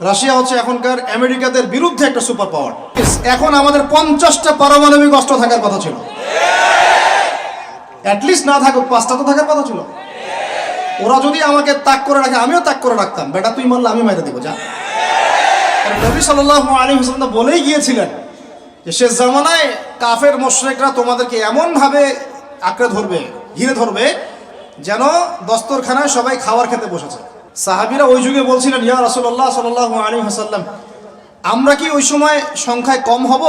Russia হচ্ছে এখনকার আমেরিকাদের বিরুদ্ধে একটা সুপার পাওয়ার। এখন আমাদের 50টা পারমাণবিক অস্ত্র থাকার কথা ছিল, অ্যাটলিস্ট না থাকুক 5টা তো থাকার কথা ছিল। ওরা যদি আমাকে তাক করে রাখে আমিও তাক করে রাখতাম, বেটা তুই মারলে আমি মেরে দেবো যা। নবী সাল্লাল্লাহু আলাইহি ওয়াসাল্লাম বলেই গিয়েছিলেন যে শেষ জামানায় কাফের মুশরিকরা তোমাদেরকে এমন ভাবে আঁকড়ে ধরবে, ঘিরে ধরবে, যেন দস্তরখানায় সবাই খাবার খেতে বসেছে। সাহাবীরা ওই যুগে বলছিলেন, ইয়া রাসূলুল্লাহ সাল্লাল্লাহু আলাইহি ওয়াসাল্লাম, আমরা কি ওই সময় সংখ্যায় কম হব?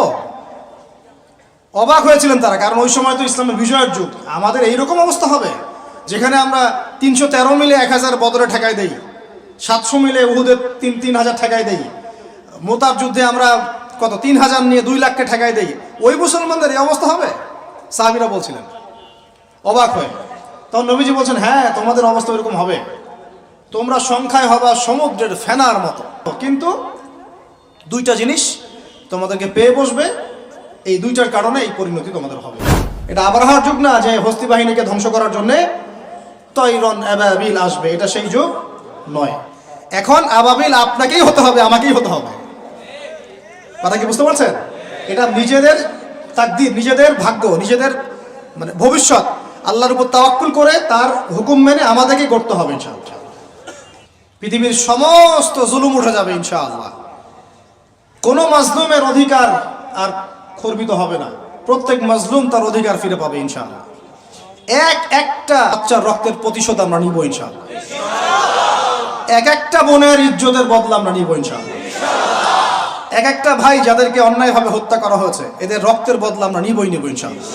অবাক হয়েছিলেন তারা, কারণ ওই সময় তো ইসলামের বিজয়ের যুগ। আমাদের এইরকম অবস্থা হবে যেখানে আমরা 313 মিলে 1000 বদরে ঠেকাই দেই, 700 মিলে উহুদে 3000 ঠেকাই দেই, মোতার যুদ্ধে আমরা কত 3000 নিয়ে 2 লাখকে ঠেকাই দেই। ওই মুসলমানদের এই অবস্থা হবে? সাহাবীরা বলছিলেন অবাক হয়ে। তখন নবীজি বলছেন, হ্যাঁ তোমাদের অবস্থা এরকম হবে, তোমরা সংখ্যায় হবা সমুদ্রের ফেনার মতো, কিন্তু 2টা জিনিস তোমাদেরকে পেয়ে বসবে, এই 2টার কারণে এই পরিণতি তোমাদের হবে। এটা আবরাহার যুগ না যে হস্তি বাহিনীকে ধ্বংস করার জন্যে তৈরন আবাবিল আসবে, এটা সেই যুগ নয়। এখন আবাবিল আপনাকেই হতে হবে, আমাকেই হতে হবে। কথা কি বুঝতে পারছেন? এটা নিজেদের তাকদীর, নিজেদের ভাগ্য, নিজেদের মানে ভবিষ্যৎ আল্লাহর উপর তাওয়াক্কুল করে তার হুকুম মেনে আমাদেরকে করতে হবে ইনশাআল্লাহ। পৃথিবীর সমস্ত জুলুম উঠে যাবে ইনশাআল্লাহ, কোনো মাজলুমের অধিকার আর খর্বিত হবে না, প্রত্যেক মাজলুম তার অধিকার ফিরে পাবে ইনশাআল্লাহ। একটা বাচ্চার রক্তের প্রতিশোধ আমরা নিব ইনশাআল্লাহ, একটা বোনের ইজ্জতের বদলা আমরা নিব ইনশাআল্লাহ, একটা ভাই যাদেরকে অন্যায়ভাবে হত্যা করা হয়েছে এদের রক্তের বদলা আমরা নিবই নিব ইনশাআল্লাহ।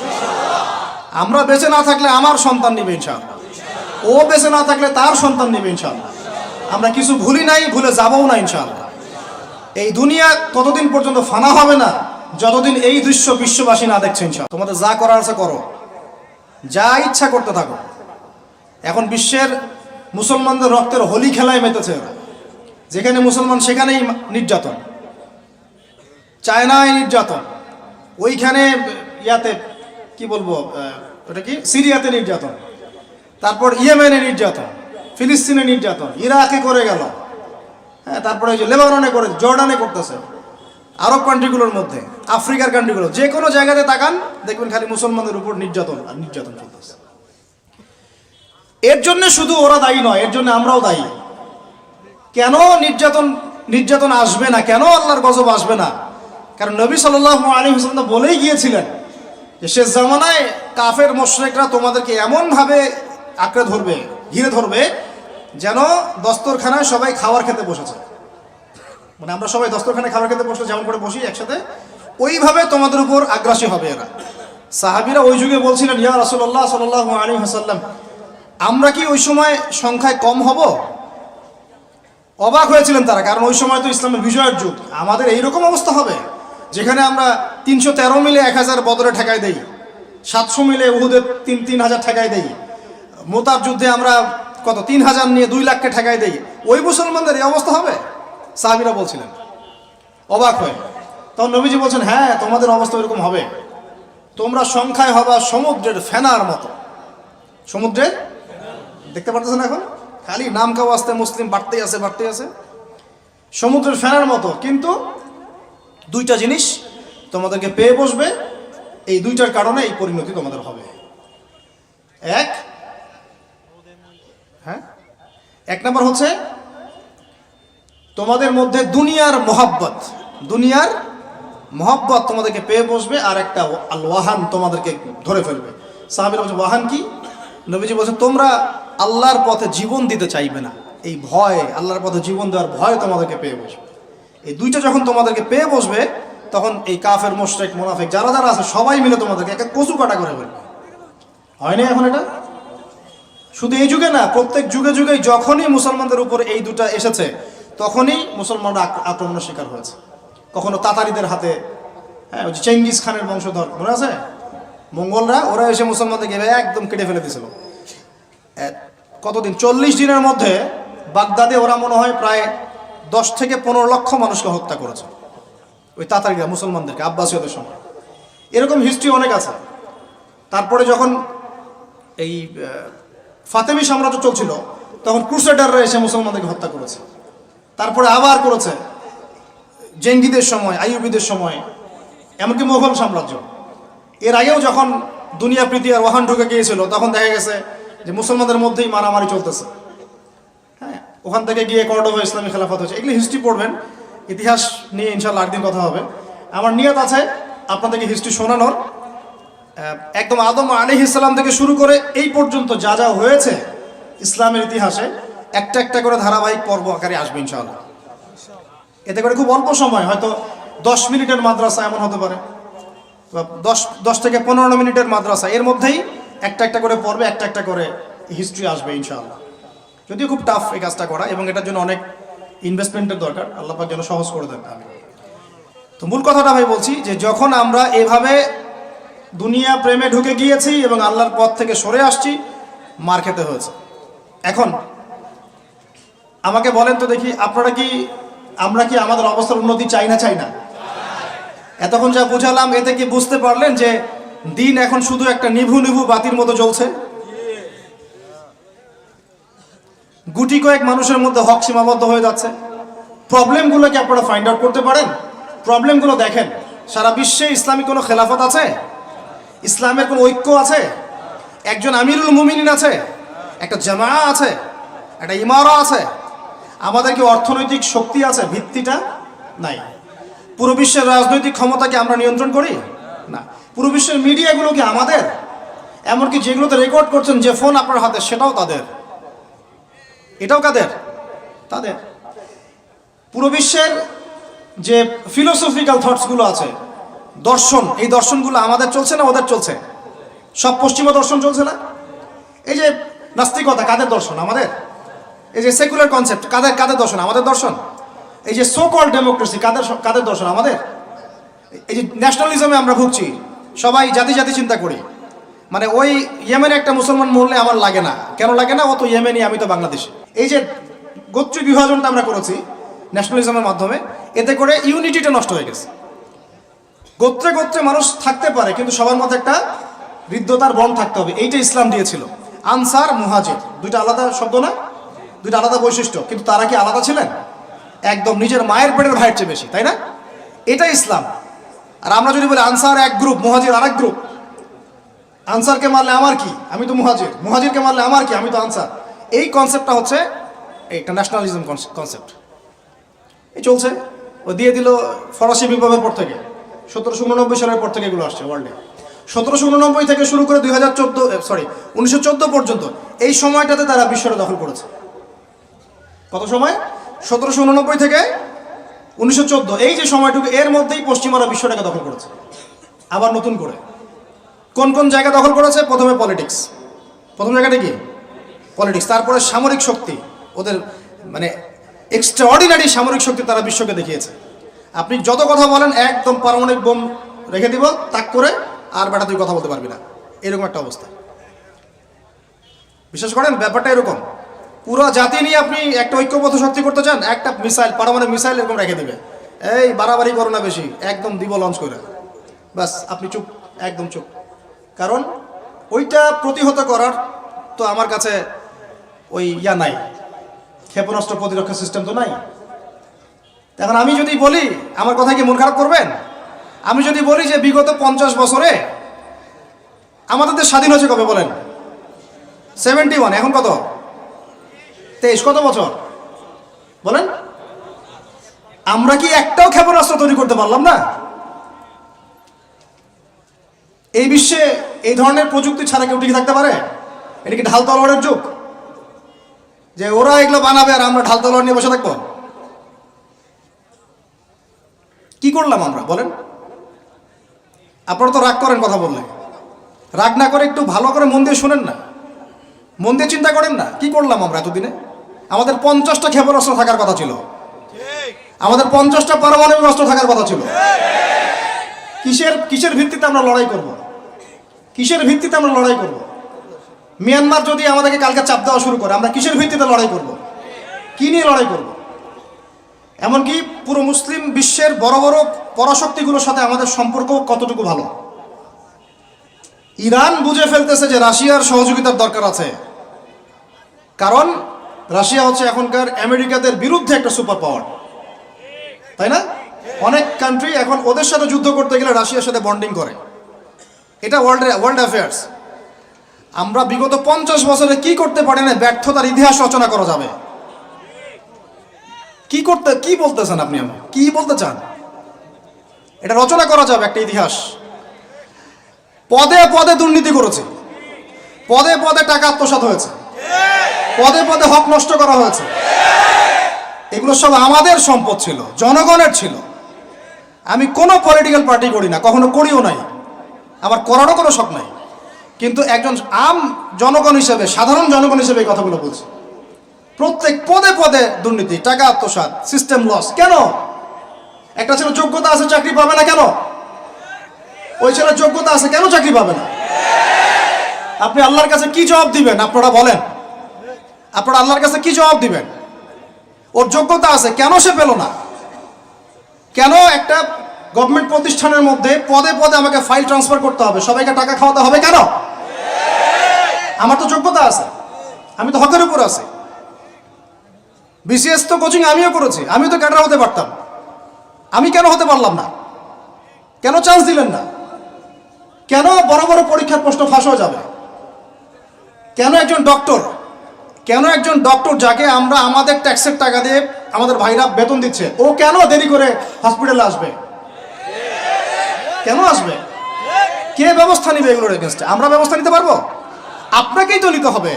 আমরা বেঁচে না থাকলে আমার সন্তান নিবে ইনশাআল্লাহ, ও বেঁচে না থাকলে তার সন্তান নিবে ইনশাআল্লাহ। আমরা কিছু ভুলি নাই, ভুলে যাবও না ইনশাআল্লাহ। এই দুনিয়া ততদিন পর্যন্ত ফানা হবে না যতদিন এই দৃশ্য বিশ্ববাসী না দেখছে ইনশাআল্লাহ। তোমাদের যা করার আছে করো, যা ইচ্ছা করতে থাকো। এখন বিশ্বের মুসলমানদের রক্তের হোলি খেলায় মেতেছে ওরা, যেখানে মুসলমান সেখানেই নির্যাতন, চায়নায় নির্যাতন, ওইখানে ইয়াতে কি বলবো ওটা কি সিরিয়াতে নির্যাতন, তারপর ইয়েমেনে নির্যাতন, ফিলিস্তিনে নির্যাতন, ইরাকে করে গেল, হ্যাঁ, তারপরে ওই যে লেবাননে করে, জর্ডানে করতেছে, আরব কান্ট্রিগুলোর মধ্যে, আফ্রিকার কান্ট্রিগুলো, যে কোনো জায়গাতে তাকান দেখবেন খালি মুসলমানদের উপর নির্যাতন আর নির্যাতন চলতেছে। এর জন্য শুধু ওরা দায়ী নয়, এর জন্য আমরাও দায়ী। কেন নির্যাতন আসবে না, কেন আল্লাহর গজব আসবে না? কারণ নবী সাল্লাল্লাহু আলাইহি ওয়াসাল্লাম বলেই গিয়েছিলেন যে শেষ জামানায় কাফের মুশরিকরা তোমাদেরকে এমন ভাবে আঁকড়ে ধরবে, ঘিরে ধরবে, যেন দস্তরখানায় সবাই খাবার খেতে বসেছে। মানে আমরা সবাই দস্তরখানায় খাবার খেতে বসলে যেমন করে বসি একসাথে, ওইভাবে তোমাদের উপর আগ্রাসী হবে এরা। সাহাবীরা ওই যুগে বলছিলেন, ইয়া রাসূলুল্লাহ সাল্লাল্লাহু আলাইহি ওয়াসাল্লাম, আমরা কি ওই সময় সংখ্যায় কম হব? অবাক হয়েছিলেন তারা, কারণ ওই সময় তো ইসলামের বিজয়ের যুগ। আমাদের এইরকম অবস্থা হবে যেখানে আমরা 313 মিলে 1000 বদরে ঠেকাই দেই, 700 মিলে উহুদে 3000 ঠেকাই দেই, মোতার যুদ্ধে আমরা কত 3000 নিয়ে 2 লাখকে ঠেকাই দেই। ওই মুসলমানদের এই অবস্থা হবে? সাহাবীরা বলছিলেন অবাক হয়ে। তখন নবীজি বলছেন, হ্যাঁ তোমাদের অবস্থা এরকম হবে, তোমরা সংখ্যায় হবা সমুদ্রের ফেনার মতো। সমুদ্রের, দেখতে পারতেছেন এখন খালি নাম কাও আসতে মুসলিম বাড়তেই আছে, সমুদ্রের ফেনার মতো, কিন্তু 2টা জিনিস তোমাদেরকে পেয়ে বসবে, এই 2টার কারণে এই পরিণতি তোমাদের হবে। এক নম্বর হচ্ছে তোমাদের মধ্যে দুনিয়ার মহব্বত তোমাদেরকে পেয়ে বসবে, আর একটা আল ওয়াহান তোমাদেরকে ধরে ফেলবে। সাহাবীরা বলছে ওয়াহান কি? নবীজি বলছেন তোমরা আল্লাহর পথে জীবন দিতে চাইবে না, এই ভয়, আল্লাহর পথে জীবন দেওয়ার ভয় তোমাদেরকে পেয়ে বসবে। এই 2টা যখন তোমাদেরকে পেয়ে বসবে, তখন এই কাফের মুশরিক মুনাফিক যারা যারা আছে সবাই মিলে তোমাদেরকে একটা কচু কাটা করে ফেলবে। হয় না এখন এটা? শুধু এই যুগে না, প্রত্যেক যুগে যুগে যখনই মুসলমানদের উপর এই 2টা এসেছে তখনই মুসলমানরা আক্রমণের শিকার হয়েছে। কখনো তাতারিদের হাতে, হ্যাঁ, ওই চেঙ্গিস খানের বংশধর মনে আছে, মঙ্গলরা, ওরা এসে মুসলমানদেরকে একদম কেটে ফেলে দিয়েছিল। কতদিন, 40 দিনের মধ্যে বাগদাদে ওরা মনে হয় প্রায় 10 থেকে 15 লক্ষ মানুষকে হত্যা করেছে, ওই তাতারিরা মুসলমানদেরকে, আব্বাসীয়দের সময়। এরকম হিস্ট্রি অনেক আছে। তারপরে যখন এই ফাতেমি সাম্রাজ্য চলছিল তখন ক্রুসেডাররা এসে মুসলমানদেরকে হত্যা করেছে। তারপরে আবার করেছে জেঙ্গিদের সময়, আইয়ুবীদের সময়, এমনকি মোগল সাম্রাজ্য। এর আগেও যখন দুনিয়া প্রীতি আর ওয়াহান ঢুকে গিয়েছিল তখন দেখা গেছে যে মুসলমানদের মধ্যেই মারামারি চলতেছে। হ্যাঁ, ওখান থেকে গিয়ে কর্ডোবা ইসলামী খেলাফত হয়েছে। এগুলি হিস্ট্রি পড়বেন, ইতিহাস নিয়ে ইনশাল্লাহ একদিন কথা হবে। আমার নিয়ত আছে আপনাদেরকে হিস্ট্রি শোনানোর, একদম আদম আলাইহিস সালাম থেকে শুরু করে এই পর্যন্ত যা যা হয়েছে ইসলামের ইতিহাসে একটা একটা করে ধারাবাহিক পর্ব আকারে আসবে ইনশাআল্লাহ। এতে করে খুব অল্প সময়, হয়তো 10 মিনিটের মাদ্রাসা এমন হতে পারে, বা 10 থেকে 15 মিনিটের মাদ্রাসা, এর মধ্যেই একটা একটা করে পর্বে একটা একটা করে হিস্ট্রি আসবে ইনশাআল্লাহ। যদিও খুব টাফ এই কাজটা করা এবং এটার জন্য অনেক ইনভেস্টমেন্টের দরকার, আল্লাহ পাক যেন সহজ করে দেন। তো মূল কথাটা ভাই বলছি যে যখন আমরা এভাবে দুনিয়া প্রেমে ঢুকে গিয়েছি এবং আল্লাহর পথ থেকে সরে আসছি, মার খেতে হয়েছে। এখন আমাকে বলেন তো দেখি, আমরা কি আমাদের অবস্থার উন্নতি চাই না? এতক্ষণ যা বুঝালাম এতে কি বুঝতে পারলেন যে দিন এখন শুধু একটা নিভু নিভু বাতির মতো জ্বলছে? গুটি কয়েক মানুষের মধ্যে হক সীমাবদ্ধ হয়ে যাচ্ছে। প্রবলেমগুলোকে আপনারা ফাইন্ড আউট করতে পারেন? প্রবলেমগুলো দেখেন। সারা বিশ্বে ইসলামী কোনো খেলাফত আছে? ইসলামের কোনো ঐক্য আছে? একজন আমিরুল মুমিনিন আছে? একটা জামা আছে? একটা ইমারা আছে? আমাদের কি অর্থনৈতিক শক্তি আছে? ভিত্তিটা নাই। পুরো বিশ্বের রাজনৈতিক ক্ষমতাকে আমরা নিয়ন্ত্রণ করি না। পুরো বিশ্বের মিডিয়াগুলো কি আমাদের? এমনকি যেগুলোতে রেকর্ড করছেন, যে ফোন আপনার হাতে, সেটাও তাদের। এটাও কাদের? তাদের। পুরো বিশ্বের যে ফিলোসফিক্যাল থটসগুলো আছে, দর্শন, এই দর্শনগুলো আমাদের চলছে না ওদের চলছে? সব পশ্চিমা দর্শন চলছে না? এই যে নাস্তিকতা, কাদের দর্শন? আমাদের। এই যে সেকুলার কনসেপ্ট, কাদের দর্শন? আমাদের দর্শন। এই যে সো কল্ড ডেমোক্রেসি, কাদের দর্শন? আমাদের। এই যে ন্যাশনালিজমে আমরা ভুগছি, সবাই জাতি চিন্তা করি, মানে ওই ইয়েমেনে একটা মুসলমান মরলে আমার লাগে না। কেন লাগে না? ও তো ইয়েমেনি, আমি তো বাংলাদেশি। এই যে গোত্রীয় বিভাজনটা আমরা করেছি ন্যাশনালিজমের মাধ্যমে, এতে করে ইউনিটিটা নষ্ট হয়ে গেছে। গোত্রে গোত্রে মানুষ থাকতে পারে, কিন্তু সবার মধ্যে একটা হৃদ্যতার বন্ড থাকতে হবে। এইটা ইসলাম দিয়েছিল। আনসার, মুহাজির, দুইটা আলাদা শব্দ না? দুইটা আলাদা বৈশিষ্ট্য, কিন্তু তারা কি আলাদা ছিলেন? একদম নিজের মায়ের পেটের ভাইয়ের চেয়ে বেশি, তাই না? এটা ইসলাম। আর আমরা যদি বলি আনসার এক গ্রুপ, মুহাজির আর এক গ্রুপ, আনসারকে মারলে আমার কি, আমি তো মুহাজির, মুহাজিরকে মারলে আমার কি, আমি তো আনসার, এই কনসেপ্টটা হচ্ছে একটা ন্যাশনালিজম কনসেপ্ট। এই চলছে। ও দিয়ে দিল ফরাসি বিপ্লবের পর থেকে, 1789 সালের পর থেকে এগুলো আসছে ওয়ার্ল্ডে। 1789 থেকে শুরু করে 1914 পর্যন্ত, এই সময়টাতে তারা বিশ্বটা দখল করেছে। কত সময়? 1789 থেকে 1914, এই যে সময়টুকু, এর মধ্যেই পশ্চিমারা বিশ্বটাকে দখল করেছে। আবার নতুন করে কোন কোন জায়গা দখল করেছে? প্রথমে পলিটিক্স, প্রথম জায়গাটা কি? পলিটিক্স। তারপরে সামরিক শক্তি, ওদের মানে এক্সট্রাঅর্ডিনারি সামরিক শক্তি তারা বিশ্বকে দেখিয়েছে। আপনি যত কথা বলেন, একদম পারমাণবিক বোম রেখে দিব তাক করে, আর বেটা তুই কথা বলতে পারবি না, এরকম একটা অবস্থা। বিশ্বাস করেন ব্যাপারটা এরকম। পুরো জাতি নিয়ে আপনি একটা ঐক্যবদ্ধ শক্তি করতে চান, একটা মিসাইল, পারমাণবিক মিসাইল এরকম রেখে দিবে, এই বাড়াবাড়ি করো না বেশি, একদম দিব লঞ্চ করে, ব্যাস আপনি চুপ, একদম চুপ। কারণ ওইটা প্রতিহত করার তো আমার কাছে ওই নাই, ক্ষেপণাস্ত্র প্রতিরক্ষা সিস্টেম তো নাই। এখন আমি যদি বলি, আমার কথা কি মন খারাপ করবেন? আমি যদি বলি যে বিগত 50 বছরে আমাদের দেশ স্বাধীন হয়েছে কবে বলেন? 71, এখন কত? 23, কত বছর বলেন? আমরা কি একটাও ক্ষেপণাস্ত্র তৈরি করতে পারলাম না? এই বিশ্বে এই ধরনের প্রযুক্তি ছাড়া কেউ টিকে থাকতে পারে? এটা কি ঢাল তলোয়ারের যুগ, যে ওরা এগুলো বানাবে আর আমরা ঢাল তলোয়ার নিয়ে বসে থাকবো? কি করলাম আমরা বলেন? আপনারা তো রাগ করেন কথা বললে, রাগ না করে একটু ভালো করে মন দিয়ে শোনেন না, মন দিয়ে চিন্তা করেন না। কি করলাম আমরা এতদিনে? আমাদের 50টা ক্ষেপণাস্ত্র থাকার কথা ছিল, আমাদের 50টা পারমাণবিক অস্ত্র থাকার কথা ছিল। কিসের ভিত্তিতে আমরা লড়াই করব? কিসের ভিত্তিতে আমরা লড়াই করব? মিয়ানমার যদি আমাদেরকে কালকে চাপ দেওয়া শুরু করে, আমরা কিসের ভিত্তিতে লড়াই করব? কি নিয়ে লড়াই করব? এমনকি পুরো মুসলিম বিশ্বের বড় বড় পরাশক্তিগুলোর সাথে আমাদের সম্পর্ক কতটুকু ভালো। ইরান বুঝে ফেলতেছে যে রাশিয়ার সহযোগিতার দরকার আছে, কারণ রাশিয়া হচ্ছে এখনকার আমেরিকাদের বিরুদ্ধে একটা সুপার পাওয়ার, তাই না? অনেক কান্ট্রি এখন ওদের সাথে যুদ্ধ করতে গেলে রাশিয়ার সাথে বন্ডিং করে। এটা ওয়ার্ল্ড অ্যাফেয়ার্স। আমরা বিগত 50 বছরে কি করতে পারি না, ব্যর্থতার ইতিহাস রচনা করা যাবে। কি বলতেছেন আপনি? আমি কি বলতে চান? এটা রচনা করা যাবে একটা ইতিহাস। পদে পদে দুর্নীতি করেছে, পদে পদে টাকা আত্মসাৎ হয়েছে, পদে পদে হক নষ্ট করা হয়েছে। এগুলো সব আমাদের সম্পদ ছিল, জনগণের ছিল। আমি কোনো পলিটিক্যাল পার্টি করি না, কখনো করিও নাই, আমার করারও কোনো শখ নাই। কিন্তু একজন জনগণ হিসেবে, সাধারণ জনগণ হিসেবে এই কথাগুলো বলছি। প্রত্যেক পদে পদে দুর্নীতি, টাকা আত্মসাৎ, সিস্টেম লস। কেন? একটা ছেলে যোগ্যতা আছে, চাকরি পাবে না কেন? ওই ছেলের যোগ্যতা আছে, কেন চাকরি পাবে না? আপনি আল্লাহর কাছে কি জবাব দিবেন? আপনারা বলেন, আপনারা আল্লাহর কাছে কি জবাব দিবেন? ওর যোগ্যতা আছে, কেন সে পেল না? কেন একটা গভর্নমেন্ট প্রতিষ্ঠানের মধ্যে পদে পদে আমাকে ফাইল ট্রান্সফার করতে হবে, সবাইকে টাকা খাওয়াতে হবে কেন? আমার তো যোগ্যতা আছে, আমি তো হকের উপর আছি। বিসিএস তো কোচিং আমিও করেছি, আমিও তো ক্যাডার হতে পারতাম। আমি কেন হতে পারলাম না? কেন চান্স দিলেন না? কেন বড় বড় পরীক্ষার প্রশ্ন ফাঁস হয়ে যাবে? কেন একজন ডক্টর যাকে আমরা আমাদের ট্যাক্সের টাকা দিয়ে আমাদের ভাইরা বেতন দিচ্ছে, ও কেন দেরি করে হসপিটালে আসবে? কেন আসবে? কে ব্যবস্থা নিবে এগুলোর এগেনস্টে? আমরা ব্যবস্থা নিতে পারবো? আপনাকেই তো নিতে হবে।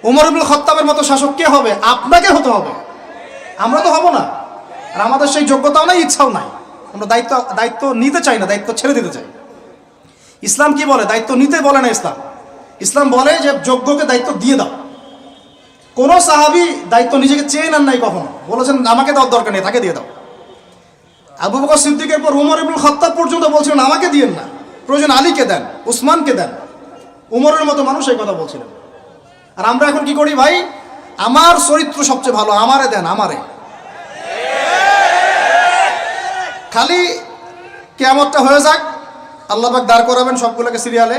উমর ইবনুল খাত্তাবের মতো শাসক কে হবে? আপনাকে হতে হবে, আমরা তো হব না। আর আমাদের সেই যোগ্যতাও নাই, ইচ্ছাও নাই। আমরা দায়িত্ব নিতে চাই না, দায়িত্ব ছেড়ে দিতে চাই। ইসলাম কি বলে? দায়িত্ব নিতে বলে না ইসলাম বলে যে যোগ্যকে দায়িত্ব দিয়ে দাও। কোন সাহাবী দায়িত্ব নিজেকে চেয়ে নেন নাই কখনো, বলেছেন আমাকে দেওয়ার দরকার নেই, তাকে দিয়ে দাও। আবু বকর সিদ্দিকের পর উমর ইবনুল খাত্তাব পর্যন্ত বলছিলেন আমাকে দিয়েন না, প্রয়োজন আলীকে দেন, উসমানকে দেন। উমরের মতো মানুষ এই কথা বলছিলেন। আর আমরা এখন কি করি ভাই? আমার চরিত্র সবচেয়ে ভালো, আমারে দেন, আমারে। খালি কিয়ামতটা হয়ে যাক, আল্লাহ পাক দাঁড় করাবেন সবগুলোকে সিরিয়ালে,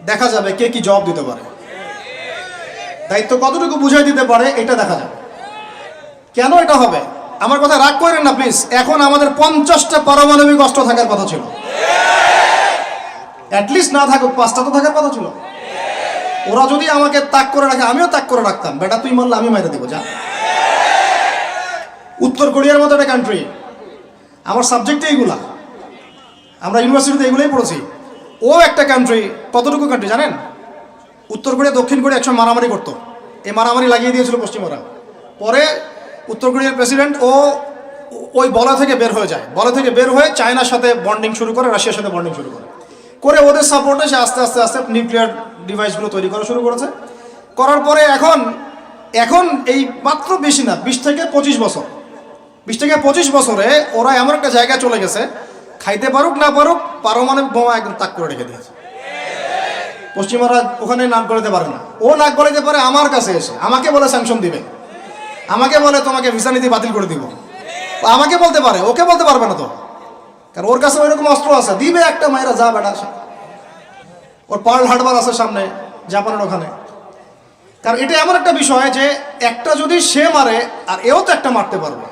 দেখা যাবে কে কি জবাব দিতে পারে, দায়িত্ব কতটুকু বুঝাই দিতে পারে, এটা দেখা যাবে। কেন এটা হবে? আমার কথা রাগ করেন না প্লিজ। এখন আমাদের 50টা পারমাণবিক অস্ত্র থাকার কথা ছিল, অ্যাটলিস্ট না থাকুক 5টা তো থাকার কথা ছিল। ওরা যদি আমাকে তাক করে রাখে, আমিও তাক করে রাখতাম। বেটা তুই মারলে আমি মাইরে দেবো, যা। উত্তর কোরিয়ার মতো একটা কান্ট্রি, আমার সাবজেক্টে এইগুলা, আমরা ইউনিভার্সিটিতে এগুলোই পড়েছি। ও একটা কান্ট্রি, কতটুকু কান্ট্রি জানেন? উত্তর কোরিয়া দক্ষিণ কোরিয়া একসময় মারামারি করতো, এই মারামারি লাগিয়ে দিয়েছিল পশ্চিমারা। পরে উত্তর কোরিয়ার প্রেসিডেন্ট ওই বলা থেকে বের হয়ে যায়, বলা থেকে বের হয়ে চায়নার সাথে বন্ডিং শুরু করে, রাশিয়ার সাথে বন্ডিং শুরু করে। ওদের সাপোর্টে সে আস্তে আস্তে আস্তে নিউক্লিয়ার ডিভাইসগুলো তৈরি করা শুরু করেছে। করার পরে এখন এই মাত্র বেশি না, 20 থেকে 25 বছরে ওরা এমন একটা জায়গায় চলে গেছে, খাইতে পারুক না পারুক পারমাণবিক বোমা একদম তাক করে রেখে দিয়েছে। পশ্চিমারা ওখানে নাক গলাতে পারে না, ও নাক গলাতে পারে আমার কাছে এসে, আমাকে বলে স্যাংশন দিবে, আমাকে বলে তোমাকে ভিসা নীতি বাতিল করে দিব, আমাকে বলতে পারে, ওকে বলতে পারবে না তো, কারণ ওর কাছে ওইরকম অস্ত্র আছে, দিবে একটা মায়েরা, যা বেটা। ওর পার্ল হারবার আছে সামনে জাপানের ওখানে। কারণ এটা এমন একটা বিষয় যে একটা যদি সে মারে, আর এও তো একটা মারতে পারবে।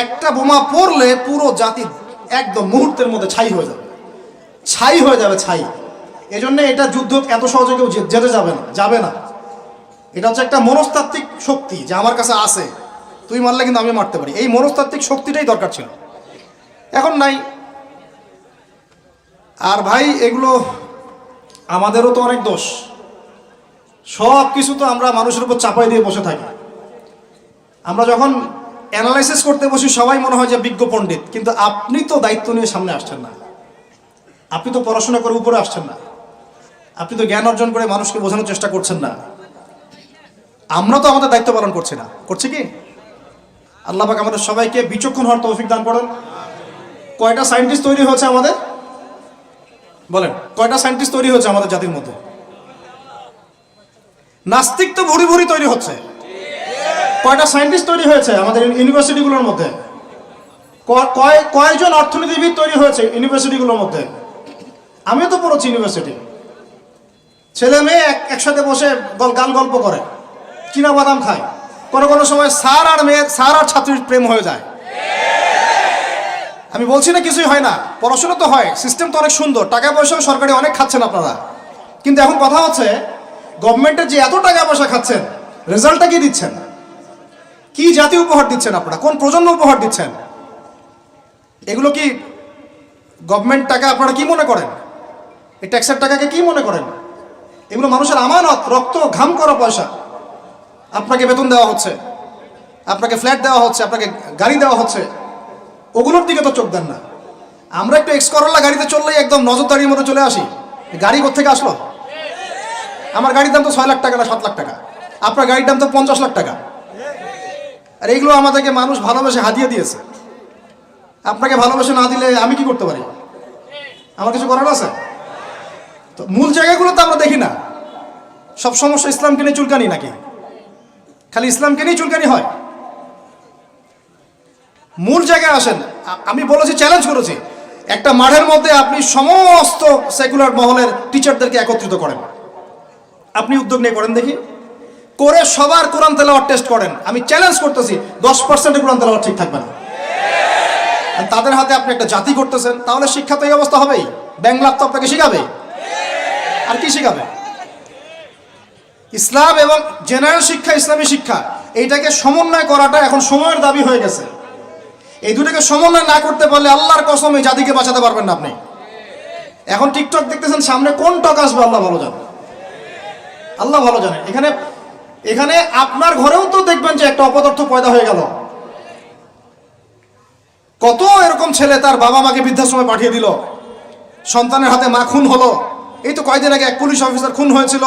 একটা বোমা পড়লে পুরো জাতি একদম মুহূর্তের মধ্যে ছাই হয়ে যাবে। এজন্য এটা যুদ্ধ এত সহজে কেউ যেতে যাবে না। এটা হচ্ছে একটা মনস্তাত্ত্বিক শক্তি যে আমার কাছে আছে, তুই মারলে কিন্তু আমি মারতে পারি। এই মনস্তাত্ত্বিক শক্তিটাই দরকার ছিল, এখন নাই। আর ভাই এগুলো আমাদেরও তো অনেক দোষ, সব কিছু তো আমরা মানুষের উপর চাপাই দিয়ে বসে থাকি। আমরা যখন অ্যানালাইসিস করতে বসি সবাই মনে হয় যে বিজ্ঞ পণ্ডিত, কিন্তু আপনি তো দায়িত্ব নিয়ে সামনে আসছেন না, আপনি তো পড়াশোনা করে উপরে আসছেন না, আপনি তো জ্ঞান অর্জন করে মানুষকে বোঝানোর চেষ্টা করছেন না। আমরা তো আমাদের দায়িত্ব পালন করছি কি? আল্লাহ পাক আমাদের সবাইকে বিচক্ষণ হওয়ার তৌফিক দান করেন। কয়টা সায়েন্টিস্ট তৈরি হয়েছে আমাদের? বলেন, কয়টা সায়েন্টিস্ট তৈরি হয়েছে আমাদের জাতির মধ্যে? নাস্তিক তো ভুরি ভুরি তৈরি হচ্ছে। কয়টা সায়েন্টিস্ট তৈরি হয়েছে আমাদের ইউনিভার্সিটিগুলোর মধ্যে? কয়জন অর্থনীতিবিদ তৈরি হয়েছে ইউনিভার্সিটিগুলোর মধ্যে? আমিও তো পড়েছি ইউনিভার্সিটি। ছেলে মেয়ে একসাথে বসে গাল গল্প করে, চীনা বাদাম খায়। কোনো কোনো সময় স্যার আর মেয়ে, স্যার আর ছাত্রীর প্রেম হয়ে যায়। আমি বলছি না কিছুই হয় না, পড়াশোনা তো হয়, সিস্টেম তো অনেক সুন্দর, টাকা পয়সাও সরকারি অনেক খাচ্ছেন আপনারা। কিন্তু এখন কথা হচ্ছে গভর্নমেন্টের যে এত টাকা পয়সা খাচ্ছেন, রেজাল্টটা কি দিচ্ছেন? কি জাতীয় উপহার দিচ্ছেন আপনারা? কোন প্রজন্ম উপহার দিচ্ছেন? এগুলো কি গভর্নমেন্ট টাকা আপনারা কি মনে করেন? এই ট্যাক্সের টাকাকে কি মনে করেন? এগুলো মানুষের আমানত, রক্ত ঘাম করা পয়সা। আপনাকে বেতন দেওয়া হচ্ছে, আপনাকে ফ্ল্যাট দেওয়া হচ্ছে, আপনাকে গাড়ি দেওয়া হচ্ছে, ওগুলোর দিকে তো চোখ দেন না। আমরা একটু এক্স করোলা গাড়িতে চললেই একদম নজরদারির মতো চলে আসি। গাড়ি কোত্থেকে আসলো? আমার গাড়ির দাম তো 6 লাখ টাকা না 7 লাখ টাকা, আপনার গাড়ির দাম তো 50 লাখ টাকা। আর এইগুলো আমাদেরকে মানুষ ভালোবেসে হাতিয়ে দিয়েছে। আপনাকে ভালোবেসে না দিলে আমি কি করতে পারি? আমার কিছু করার আছে? তো মূল জায়গাগুলো তো আমরা দেখি না। সব সমস্যা ইসলামকে নিয়ে চুলকানি নাকি? খালি ইসলামকে নিয়ে চুলকানি হয়? মূল জায়গায় আসেন। আমি বলেছি, চ্যালেঞ্জ করেছি, একটা মাঠের মধ্যে আপনি সমস্ত সেকুলার মহলের টিচারদেরকে একত্রিত করেন। আপনি উদ্যোগ নিয়ে করেন দেখি, করে সবার কোরআন তেলাওয়াত টেস্ট করেন। আমি চ্যালেঞ্জ করতেছি 10% কোরআন তেলাওয়াত ঠিক থাকবে না। তাদের হাতে আপনি একটা জাতি করতেছেন, তাহলে শিক্ষা তো এই অবস্থা হবেই। ব্যাংলাপ তো আপনাকে শিখাবে, আর কি শিখাবে? ইসলাম এবং জেনারেল শিক্ষা, ইসলামী শিক্ষা, এইটাকে সমন্বয় করাটা এখন সময়ের দাবি হয়ে গেছে। এই দুটাকে সমন্বয় না করতে পারলে আল্লাহর কসম এই জাতিকে বাঁচাতে পারবেন না আপনি। এখন টিকটক দেখতেছেন, সামনে কোন টক আসবে আল্লাহ ভালো জানে, আল্লাহ ভালো জানে। এখানে আপনার ঘরেও তো দেখবেন যে একটা অপদার্থ পয়দা হয়ে গেল। কত এরকম ছেলে তার বাবা মাকে বৃদ্ধাশ্রমে পাঠিয়ে দিল, সন্তানের হাতে মা খুন হলো। এই তো কয়েকদিন আগে এক পুলিশ অফিসার খুন হয়েছিল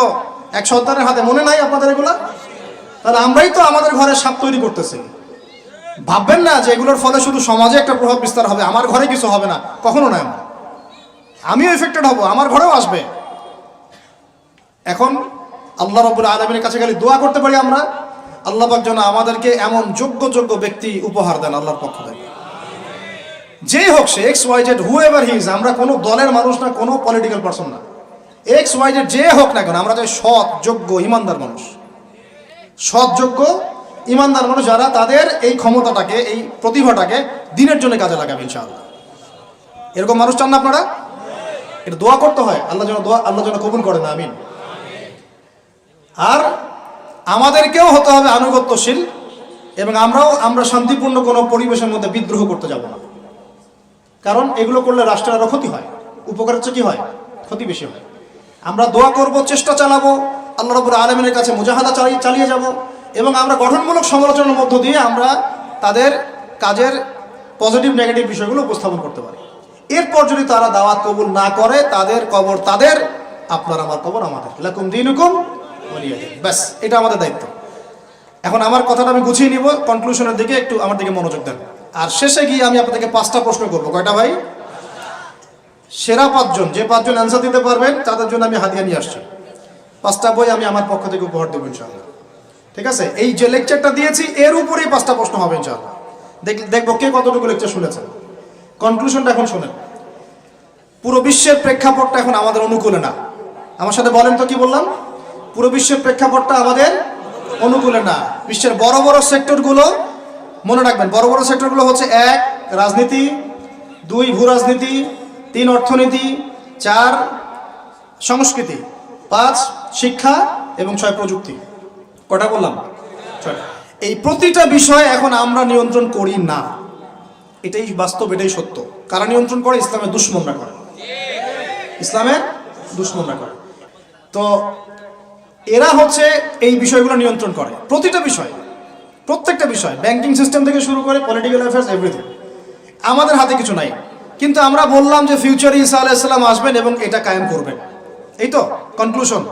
এক সন্তানের হাতে, মনে নাই আপনাদের এগুলা? তাহলে আমরাই তো আমাদের ঘরে সাপ তৈরি করতেছি। ভাববেন না যে এগুলোর ফলে শুধু সমাজে একটা প্রভাব বিস্তার হবে, আমার ঘরে কিছু হবে না, কখনো নয়। আমিও এফেক্টেড হব, আমার ঘরেও আসবে। এখন আল্লাহ রাব্বুল আলামিনের কাছে খালি দোয়া করতে পারি আমরা, আল্লাহ পাক যেন আমাদেরকে এমন যোগ্য ব্যক্তি উপহার দেন আল্লাহর পক্ষ থেকে। যেই হোক সে XYZ, হুএভার হি ইজ। আমরা কোনো দলের মানুষ না, কোনো পলিটিক্যাল পারসন না। XYZ যে হোক না কেন, আমরা চাই সৎ, যোগ্য, ইমানদার মানুষ। সৎ, যোগ্য, ইমানদার মানুষ যারা তাদের এই ক্ষমতাটাকে, এই প্রতিভাটাকে দিনের জন্য কাজে লাগাবে ইনশাআল্লাহ। এরকম মানুষ চান না আপনারা? এটা দোয়া করতে হয়, আল্লাহ যেন কবুল করেন, আমিন। আর আমাদেরকেও হতে হবে আনুগত্যশীল, এবং আমরা শান্তিপূর্ণ কোনো পরিবেশের মধ্যে বিদ্রোহ করতে যাব না। কারণ এগুলো করলে রাষ্ট্রের আরও ক্ষতি হয়, উপকারের চেয়ে কি হয়? ক্ষতি বেশি হয়। আমরা দোয়া করব, চেষ্টা চালাবো, আল্লাহ রাব্বুল আলামিনের কাছে মুজাহাদা চালিয়ে যাব, এবং আমরা গঠনমূলক সমালোচনার মধ্য দিয়ে আমরা তাদের কাজের পজিটিভ নেগেটিভ বিষয়গুলো উপস্থাপন করতে পারি। এরপর যদি তারা দাওয়াত কবুল না করে, তাদের কবর তাদের, আপনার আমার কবর আমাদের। লাকুম দীনুকুম ওয়ালিয়া দীন। ব্যাস, এটা আমাদের দায়িত্ব। এখন আমার কথাটা আমি গুছিয়ে নিব, কনক্লুশনের দিকে একটু আমার দিকে মনোযোগ দেন। আর শেষে গিয়ে আমি আপনাদেরকে 5টা প্রশ্ন করবো। কয়টা ভাই? সেরা 5 জন, যে 5 জন অ্যান্সার দিতে পারবেন তাদের জন্য আমি হাদিয়া নিয়ে আসছি। 5টা বই আমি আমার পক্ষ থেকে উপহার দেবো ইনশাআল্লাহ। ঠিক আছে? এই যে লেকচারটা দিয়েছি এর উপরেই 5টা প্রশ্ন হবে ইনশাআল্লাহ। দেখবো কে কতটুকু লেকচার শুনেছেন। কনক্লুশনটা এখন শোনেন। পুরো বিশ্বের প্রেক্ষাপটটা এখন আমাদের অনুকূলে না। আমার সাথে বলেন তো, কি বললাম? পুরো বিশ্বের প্রেক্ষাপটটা আমাদের অনুকূলে না। বিশ্বের বড় বড় সেক্টরগুলো মনে রাখবেন, বড় বড় সেক্টরগুলো হচ্ছে 1 রাজনীতি, 2 ভূ রাজনীতি, 3 অর্থনীতি, 4 সংস্কৃতি, 5 শিক্ষা এবং 6 প্রযুক্তি। কটা বললাম? 6। এই প্রতিটা বিষয় এখন আমরা নিয়ন্ত্রণ করি না, এটাই বাস্তব, এটাই সত্য। কারা নিয়ন্ত্রণ করে? ইসলামের দুশমনরা করে, ইসলামের দুশমনরা করে। তো এরা হচ্ছে এই বিষয়গুলো নিয়ন্ত্রণ করে, প্রতিটা বিষয়, প্রত্যেকটা বিষয়, ব্যাংকিং সিস্টেম থেকে শুরু করে পলিটিক্যাল অ্যাফেয়ার্স, এভরিথিং। আমাদের হাতে কিছু নাই, কিন্তু আমরা বললাম যে ফিউচারে ঈসা আলাইহিস সালাম আসবেন এবং এটা কায়েম করবেন। এই তো কনক্লুশন।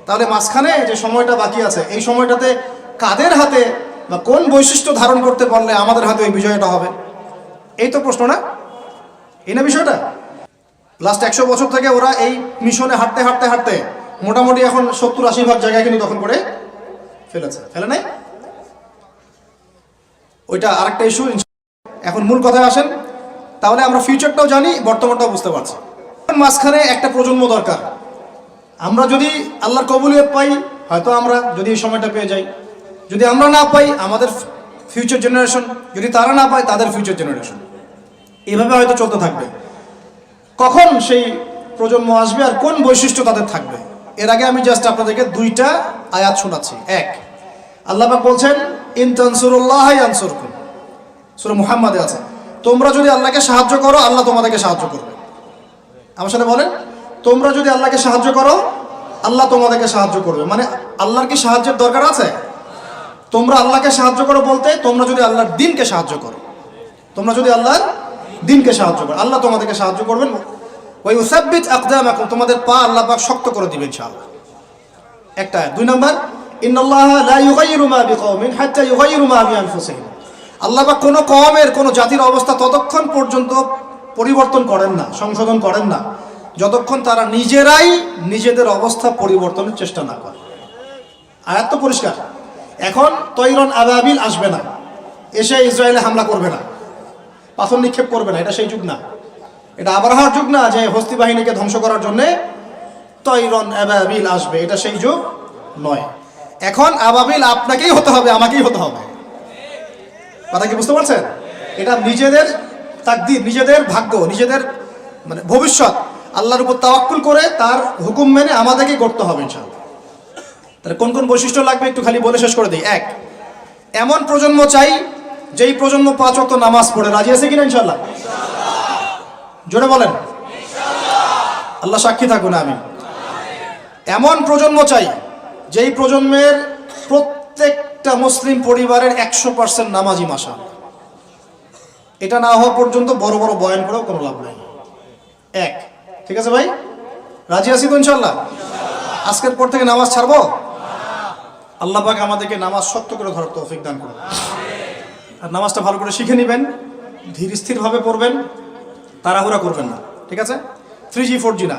তাহলে মাঝখানে যে সময়টা বাকি আছে, এই সময়টাতে কাদের হাতে বা কোন বৈশিষ্ট্য ধারণ করতে পারলে আমাদের হাতে এই বিজয়টা হবে? এই তো প্রশ্ন, না? এই না বিষয়টা? লাস্ট 100 বছর থেকে ওরা এই মিশনে হাঁটতে হাঁটতে হাঁটতে মোটামুটি এখন 70-80 ভাগ জায়গায় কিন্তু দখল করে ফেলে নাই? ওইটা আরেকটা ইস্যু। এখন মূল কথায় আসেন। তাহলে আমরা ফিউচারটাও জানি, বর্তমানটাও বুঝতে পারছি। মাঝখানে একটা প্রজন্ম দরকার। আমরা যদি আল্লাহর কবুলিয়ত পাই, হয়তো আমরা যদি এই সময়টা পেয়ে যাই, যদি আমরা না পাই আমাদের ফিউচার জেনারেশন, যদি তারা না পায় তাদের ফিউচার জেনারেশন, এভাবে হয়তো চলতে থাকবে। কখন সেই প্রজন্ম আসবে আর কোন বৈশিষ্ট্য তাদের থাকবে, এর আগে আমি জাস্ট আপনাদেরকে দুইটা আয়াত শোনাচ্ছি। এক, আল্লাহ পাক বলছেন ইন তানসুরুল্লাহ ইয়ানসুরকুম, সূরা মুহাম্মাদে আছে, তোমরা যদি আল্লাহকে সাহায্য করো আল্লাহ তোমাদেরকে সাহায্য করবে। আমার সাথে বলেন, তোমরা যদি আল্লাহকে সাহায্য করো আল্লাহ তোমাদেরকে সাহায্য করবে। মানে আল্লাহর কি সাহায্যের দরকার আছে? তোমরা আল্লাহকে সাহায্য করো বলতে তোমরা যদি আল্লাহর দ্বীনকে সাহায্য করো, তোমরা যদি আল্লাহর দ্বীনকে সাহায্য করো আল্লাহ তোমাদেরকে সাহায্য করবেন। ওয়া ইউসাব্বিত আকদামাকুম, তোমাদের পা আল্লাহ পাক শক্ত করে দিবেন ইনশাআল্লাহ। একটা। দুই নাম্বার, ইন্নাল্লাহা লা ইউগাইয়িরু মা বিকওমিন হাত্তা ইউগাইয়িরু মা বিআনফুসিহিম, আল্লাহ পাক কোনো কওমের কোনো জাতির অবস্থা ততক্ষণ পর্যন্ত পরিবর্তন করেন না, সংশোধন করেন না, যতক্ষণ তারা নিজেরাই নিজেদের অবস্থা পরিবর্তনের চেষ্টা না করে। আয়াত তো পরিষ্কার। এখন তৈরন আবাবিল আসবে না, এসে ইসরায়েলে হামলা করবে না, পাথর নিক্ষেপ করবে না, এটা সেই যুগ না। এটা আবরাহার যুগ না যে হস্তি বাহিনীকে ধ্বংস করার জন্যে তৈরন আবাবিল আসবে, এটা সেই যুগ নয়। এখন আবাবিল আপনাকেই হতে হবে, আমাকেই হতে হবে। কথা কি বুঝতে পারছেন? এটা নিজেদের তাকদীর, নিজেদের ভাগ্য, নিজেদের মানে ভবিষ্যৎ আল্লাহর উপর তাওয়াক্কুল করে তার হুকুম মেনে আমাদেরকে করতে হবে ইনশাআল্লাহ। তাহলে কোন কোন বৈশিষ্ট্য লাগবে একটু খালি বলে শেষ করে দিই। এক, এমন প্রজন্ম চাই যেই প্রজন্ম 5 ওয়াক্ত নামাজ পড়ে। রাজি আছে কিনা ইনশাআল্লাহ? জোরে বলেন আল্লাহ সাক্ষী থাকুন আমি। এমন প্রজন্ম চাই যেই প্রজন্মের প্রত্যেকটা মুসলিম পরিবারের 100% নামাজি মাশাআল্লাহ। এটা না হওয়া পর্যন্ত বড় বড় বয়ান করেও কোনো লাভ নাই। এক, ঠিক আছে ভাই? রাজি আছি তো ইনশাআল্লাহ? আজকের পর থেকে নামাজ ছাড়বো? আল্লাহ পাক আমাদেরকে নামাজ শক্ত করে ধরার তৌফিক দান করুন। আর নামাজটা ভালো করে শিখে নেবেন, ধীর স্থিরভাবে পড়বেন, তাড়াহুড়া করবেন না, ঠিক আছে? 3G 4G না,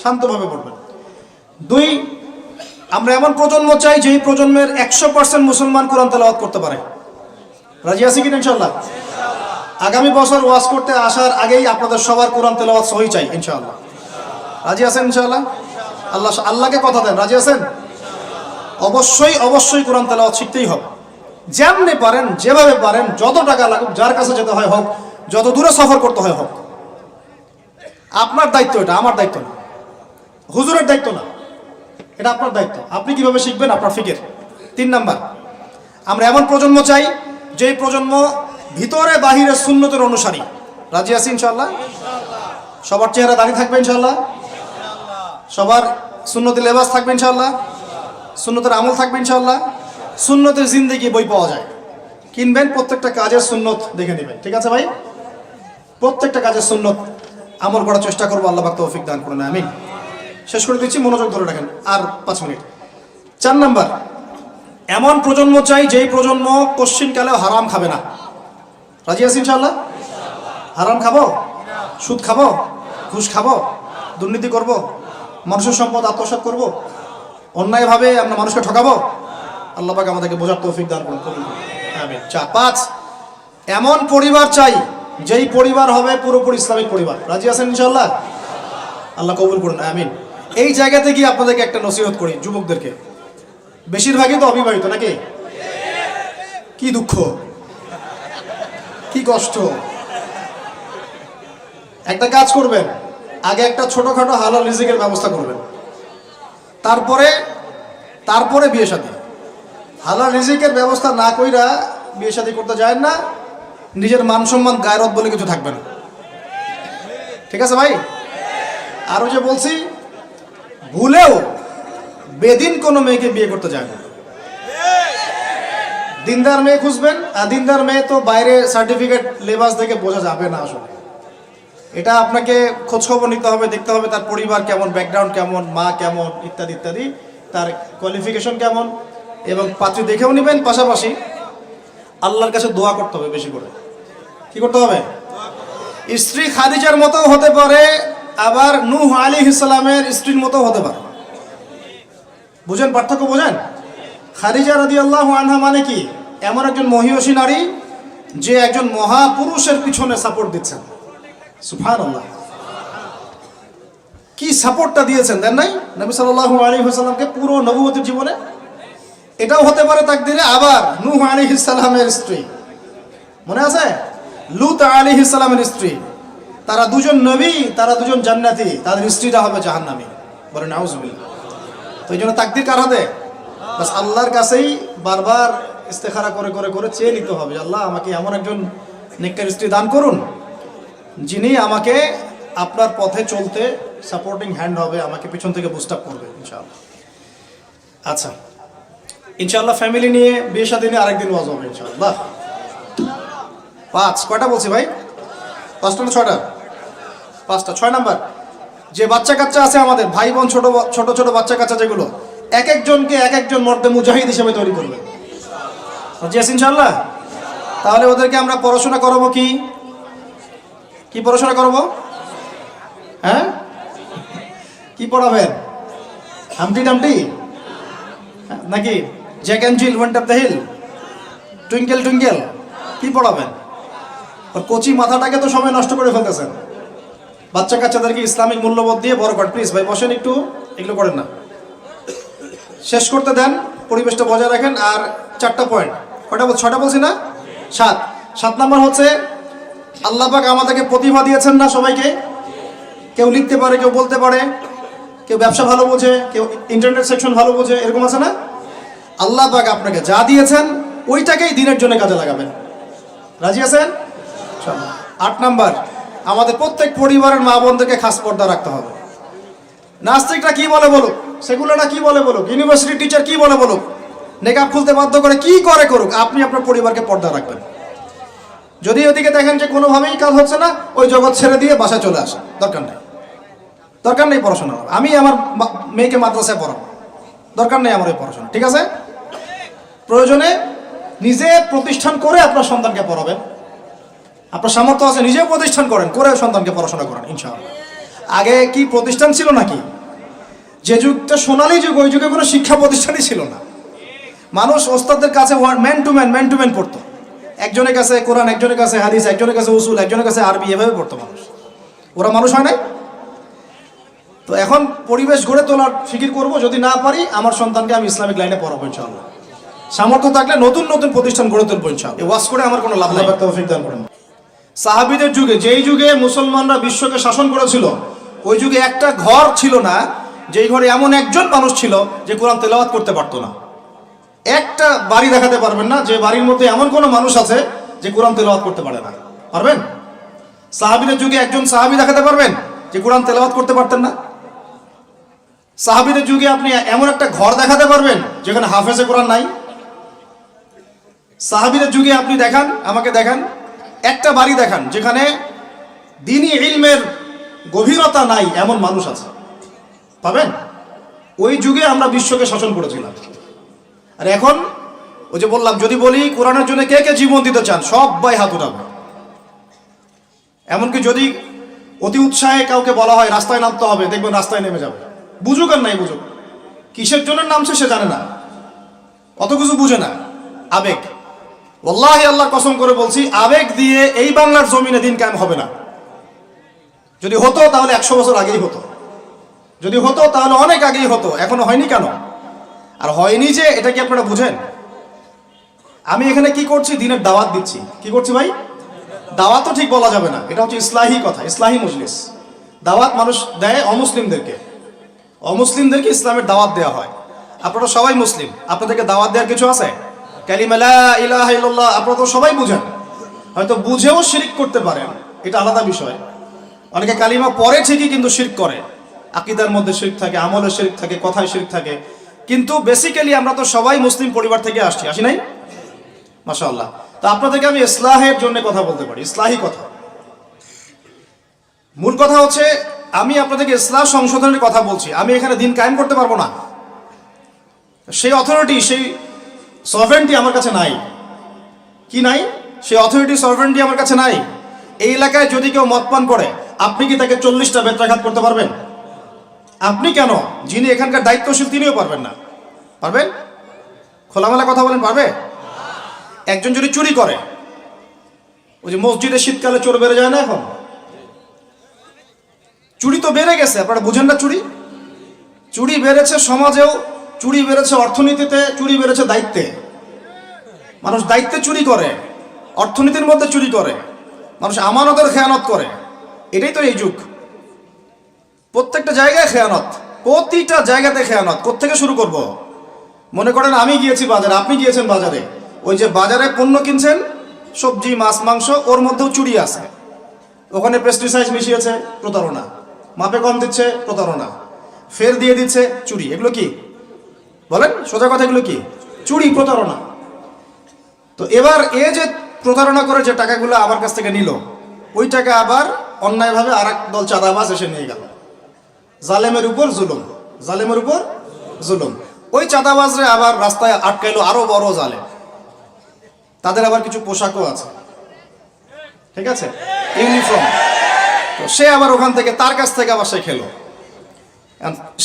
শান্তভাবে পড়বেন। দুই, আমরা এমন প্রজন্ম চাই যেই প্রজন্মের 100% মুসলমান কোরআন তেলাওয়াত করতে পারে। রাজি আছি কিনা ইনশাআল্লাহ? আগামী বছর ওয়াজ করতে আসার আগেই আপনাদের সবার কোরআন তেলাওয়াত সহি চাই ইনশাআল্লাহ। রাজি আছেন ইনশাআল্লাহ? আল্লাহকে কথা দেন, রাজি আছেন? অবশ্যই অবশ্যই কোরআন তেলাওয়াত শিখতেই হবে। যেমনি পারেন, যেভাবে পারেন, যত টাকা লাগুক, যার কাছে যেতে হয় হোক, যত দূরে সফর করতে হয় হোক, আপনার দায়িত্ব এটা, আমার দায়িত্ব না, হুজুরের দায়িত্ব না, এটা আপনার দায়িত্ব। আপনি কিভাবে শিখবেন আপনার ফিকির। 3 নাম্বার, আমরা এমন প্রজন্ম চাই যেই প্রজন্ম ভিতরে বাহিরে সুন্নতের অনুসারী। রাজি আছি ইনশাআল্লাহ? সবার চেহারা দাঁড়িয়ে থাকবে ইনশাআল্লাহ? সবার সুন্নতি লেবাস থাকবে ইনশাআল্লাহ? সুন্নতের আমল থাকবে ইনশাআল্লাহ? সুন্নতের জিন্দেগি বই পাওয়া যায়, কিনবেন, প্রত্যেকটা কাজের সুন্নত দেখে নেবেন, ঠিক আছে ভাই? প্রত্যেকটা কাজের সুন্নত আমল করার চেষ্টা করবো, আল্লাহ পাক তৌফিক দান করুন, আমিন। শেষ করে দিচ্ছি, মনোযোগ ধরে রাখেন, আর 5 মিনিট। 4 নাম্বার, এমন প্রজন্ম চাই যেই প্রজন্ম কোশ্চিনকালেও হারাম খাবে না। রাজি আছি ইনশাআল্লাহ? হারাম খাবো? সুদ খাবো? ঘুষ খাবো? দুর্নীতি করব? মানুষের সম্পদ আত্মসাৎ করব? অন্যায়ভাবে আমরা মানুষকে ঠকাবো? আল্লাহ পাক আমাদেরকে বোঝার তৌফিক দান করুন, আমিন। 5, এমন পরিবার চাই যেই পরিবার হবে পুরোপুরি ইসলামিক পরিবার। রাজি আছেন ইনশাআল্লাহ? আল্লাহ কবুল করুন, আমিন। এই জায়গাতে গিয়ে আপনাদেরকে একটা নসিহত করি যুবকদেরকে, বেশিরভাগই তো অবিবাহিত নাকি? কি দুঃখ, কি কষ্ট। একটা কাজ করবেন, আগে একটা ছোটখাটো হালাল রিজিকের ব্যবস্থা করবেন, তারপরে বিয়ে শাদী। হালাল রিজিকের ব্যবস্থা না কইরা বিয়ে শাদী করতে যায় না, নিজের মান সম্মান গায়রত বলে কিছু থাকবে না, ঠিক আছে ভাই? আরো যে বলছি, ভুলেও বেদিন কোনো মেয়েকে বিয়ে করতে যায় না। দিনদার মেয়ে খুঁজবেন, আর দিনদার মেয়ে তো বাইরে সার্টিফিকেট লেবাস দেখে বোঝা যাবে না আসলে। এটা আপনাকে খোঁজখবর নিতে হবে, দেখতে হবে তার পরিবার কেমন, ব্যাকগ্রাউন্ড কেমন, মা কেমন, ইত্যাদি ইত্যাদি, তার কোয়ালিফিকেশন কেমন, এবং পাত্রী দেখেও নেবেন। পাশাপাশি আল্লাহর কাছে দোয়া করতে হবে বেশি করে। কি করতে হবে? স্ত্রী খাদিজার মতো হতে পারে, আবার নূহ আলাইহিস সালামের স্ত্রীর মতো হতে পারে। বুঝেন পার্থক্য? বোঝেন? খাদিজা রাদিয়াল্লাহু আনহা মানে কি? এমন একজন মহিয়সী নারী যে একজন মহাপুরুষের পিছনে সাপোর্ট দিচ্ছেন। সুবহানাল্লাহ, কি সাপোর্টটা দিয়েছেন, দেন নাই? নবী সাল্লাল্লাহু আলাইহি ওয়াসাল্লামকে পুরো নবুয়তের জীবনে। এটাও হতে পারে তাকদিরে। আবার নূহ আলাইহিস সালামের স্ত্রী, মনে আছে? লূত আলাইহিস সালামের স্ত্রী, তারা দুজন নবী, তারা দুজন জান্নাতি, তাদের স্ত্রীরা হবে জাহান্নামী। বলেন নাউজুবিল্লাহ। তো এই জন্য তাকদির কার হাতে? বাস আল্লাহর কাছেই বারবার ইস্তেখারা করে করে করে চেয়ে নিতে হবে, আল্লাহ আমাকে এমন একজন নেককার স্ত্রী দান করুন যিনি আমাকে আপনার পথে চলতে সাপোর্টিং হ্যান্ড হবে, আমাকে পিছন থেকে বুস্ট আপ করবে ইনশাআল্লাহ। আচ্ছা, ইনশাআল্লাহ ফ্যামিলি নিয়ে বিয়ে শাদী নিয়ে আরেকদিন ওয়াজ হবে ইনশাআল্লাহ। 5 কয়টা বলছি ভাই? 5টা না 6টা? 5টা। 6 নাম্বার, যে বাচ্চা কাচ্চা আছে আমাদের ভাই বোন, ছোট ছোট ছোট বাচ্চা কাচ্চা যেগুলো, এক একজনকে এক একজন মর্দে মুজাহিদ হিসেবে তৈরি করবে। জি ইনশাআল্লাহ। তাহলে ওদেরকে আমরা পড়াশোনা করাবো কি কি পড়াশোনা করাবো? হ্যাঁ, কি পড়াবেন? হামটি টামটি নাকি Jack and Jill went up the hill, twinkle twinkle, কি পড়াবেন? ওর কচি মাথাটাকে তো সময় নষ্ট করে ফেলতেছেন। বাচ্চা কাচ্চাদেরকে ইসলামিক মূল্যবোধ দিয়ে বড় করেন। প্লিজ ভাই বসেন একটু, এগুলো করেন না, শেষ করতে দেন, পরিবেশটা বজায় রাখেন। আর 4টা পয়েন্ট, কয়টা বল? 6টা বলছি না? 7 নাম্বার হচ্ছে আল্লাহ পাক আমাদেরকে প্রতিভা দিয়েছেন না সবাইকে? কেউ লিখতে পারে, কেউ বলতে পারে, কেউ ব্যবসা ভালো বোঝে, কেউ ইন্টারনেট সেকশন ভালো বোঝে, এরকম আছে না? আল্লাহ পাক আপনাকে যা দিয়েছেন ওইটাকেই দিনের জন্য কাজে লাগাবেন। রাজি আছেন? 8 নাম্বার, আমাদের প্রত্যেক পরিবারের মা বোনদেরকে খাস পর্দা রাখতে হবে। নাস্তিকরা কি বলে বলুক, সেগুলোটা কি বলে বলুক, ইউনিভার্সিটি টিচার কি বলে বলুক, নেকাব খুলতে বাধ্য করে কি করে করুক, আপনি আপনার পরিবারকে পর্দা রাখবেন। যদি ওদিকে দেখেন যে কোনোভাবেই কাজ হচ্ছে না, ওই জগৎ ছেড়ে দিয়ে বাসায় চলে আসে, দরকার নেই পড়াশোনা। আমি আমার মেয়েকে মাদ্রাসায় পড়াবো, দরকার নেই আমার ওই পড়াশোনা, ঠিক আছে? প্রয়োজনে নিজে প্রতিষ্ঠান করে আপনার সন্তানকে পড়াবেন। আপনার সামর্থ্য আছে, নিজেও প্রতিষ্ঠান করেন, করে সন্তানকে পড়াশোনা করেন ইনশাআল্লাহ। আগে কি প্রতিষ্ঠান ছিল নাকি? যে যুগটা সোনালী যুগ, ওই যুগে কোনো শিক্ষা প্রতিষ্ঠানই ছিল না। মানুষ ওস্তাদের কাছে ম্যান টু ম্যান পড়তো। একজনের কাছে কোরআন, একজনের কাছে হাদিস, একজনের কাছে উসুল, একজনের কাছে আরবি, এভাবে পড়তো মানুষ। ওরা মানুষ হয় নাই? তো এখন পরিবেশ গড়ে তোলার ফিকির করব, যদি না পারি আমার সন্তানকে আমি ইসলামিক লাইনে পড়াবো ইনশাআল্লাহ। সামর্থ্য থাকলে নতুন নতুন প্রতিষ্ঠান গড়ে তুলবো ইনশাআল্লাহ। ওয়াজ করে আমার কোনো লাভ নাই। তৌফিক দান করুন। সাহাবীদের যুগে, যেই যুগে মুসলমানরা বিশ্বকে শাসন করেছিল, ওই যুগে একটা ঘর ছিল না যেই ঘরে এমন একজন মানুষ ছিল যে কোরআন তেলাওয়াত করতে পারতো না। একটা বাড়ি দেখাতে পারবেন না যে বাড়ির মধ্যে এমন কোনো মানুষ আছে যে কোরআন তেলাওয়াত করতে পারে না। পারবেন? সাহাবীদের যুগে একজন সাহাবী দেখাতে পারবেন যে কোরআন তেলাওয়াত করতে পারতেন না? সাহাবীদের যুগে আপনি এমন একটা ঘর দেখাতে পারবেন যেখানে হাফেজে কোরআন নাই? সাহাবীদের যুগে আপনি দেখান, আমাকে দেখান, একটা বাড়ি দেখান যেখানে দ্বীনি ইলমের গভীরতা নাই এমন মানুষ আছে? পাবেন? ওই যুগে আমরা বিশ্বকে শাসন করেছিলাম। আর এখন ওই যে বললাম, যদি বলি কোরআনের জন্য কে কে জীবন দিতে চান, সবাই হাত উঠাবে। এমনকি যদি অতি উৎসাহে কাউকে বলা হয় রাস্তায় নামতে হবে, দেখবেন রাস্তায় নেমে যাবে। বুঝুক আর নাই বুঝুক, কিসের জন্য নামছে সে জানে না, অত কিছু বুঝে না, আবেগ। ওয়াল্লাহি আল্লাহর কসম করে বলছি, আবেগ দিয়ে এই বাংলার জমিনে দিন কায়েম হবে না। যদি হতো তাহলে 100 বছর আগেই হতো, যদি হতো তাহলে অনেক আগেই হতো। এখনো হয়নি কেন? আর হয়নি যে এটা কি আপনারা বুঝেন? আমি এখানে কি করছি? দিনের দাওয়াত দিচ্ছি। কি করছি ভাই? দাওয়াত তো ঠিক বলা যাবে না, এটা হচ্ছে ইসলাহি কথা, ইসলাহি মজলিস। দাওয়াত মানুষ দেয় অমুসলিমদেরকে ইসলামের দাওয়াত দেওয়া হয়। আপনারা সবাই মুসলিম, আপনাদেরকে দাওয়াত দেওয়ার কিছু আছে? কালিমা লা ইলাহা ইল্লাল্লাহ আপনারা তো সবাই বুঝেন, হয়তো বুঝেও শিরক করতে পারেন, এটা আলাদা বিষয়। অনেকে কালিমা পড়ে ঠিকই কিন্তু শিরক করে, আকীদার মধ্যে শিরক থাকে, আমলে শিরক থাকে, কথায় শিরক থাকে। কিন্তু বেসিক্যালি আমরা তো সবাই মুসলিম পরিবার থেকে আসি নাই? মাশাআল্লাহ। তো আপনাদেরকে আমি ইসলাহের জন্য কথা বলতে পারি, ইসলাহি কথা। মূল কথা হচ্ছে আমি আপনাদেরকে ইসলাহ সংশোধনের কথা বলছি। আমি এখানে দিন কায়েম করতে পারবো না, সেই অথরিটি, সেই সভরেন্টি আমার কাছে নাই। কি নাই? সেই অথরিটি, সভরেন্টি আমার কাছে নাই। এই এলাকায় যদি কেউ মদ পান করে, আপনি কি তাকে 40টা বেত্রাঘাত করতে পারবেন? আপনি কেন, যিনি এখানকার দায়িত্বশীল তিনিও পারবেন না। পারবেন? খোলামেলা কথা বলেন, পারবে? একজন যদি চুরি করে, ওই যে মসজিদে শীতকালে চোর বেড়ে যায় না, এখন চুরি তো বেড়ে গেছে, আপনারা বুঝেন না? চুরি বেড়েছে, সমাজেও চুরি বেড়েছে অর্থনীতিতে, চুরি বেড়েছে দায়িত্বে। মানুষ দায়িত্বে চুরি করে, অর্থনীতির মধ্যে চুরি করে, মানুষ আমানতের খেয়ানত করে। এটাই তো এই যুগ। প্রত্যেকটা জায়গায় খেয়ানত, প্রতিটা জায়গাতে খেয়ানত। কোত্থেকে শুরু করব? মনে করেন আমি গিয়েছি বাজারে, আপনি গিয়েছেন বাজারে, ওই যে বাজারে পণ্য কিনছেন, সবজি মাছ মাংস, ওর মধ্যেও চুরি আছে। ওখানে পেস্টিসাইড মিশিয়েছে, প্রতারণা। মাপে কম দিচ্ছে, প্রতারণা। ফের দিয়ে দিচ্ছে, চুরি। এগুলো কি বলেন? সোজা কথা, এগুলো কি? চুরি, প্রতারণা। তো এবার এ যে প্রতারণা করে যে টাকাগুলো আমার কাছ থেকে নিল, ওই টাকা আবার অন্যায়ভাবে আর এক দল চাঁদাবাজ এসে নিয়ে গেল। জালেমের উপর জুলুম, জালেমের উপর জুলুম। ওই চাঁদাবাজরে আবার রাস্তায় আটকাইলো আরো বড় জালেম। তাদের আবার কিছু পোশাকও আছে, ঠিক আছে, ইউনিফর্ম। তো সে আবার ওখান থেকে, তার কাছ থেকে আবার সে খেলো।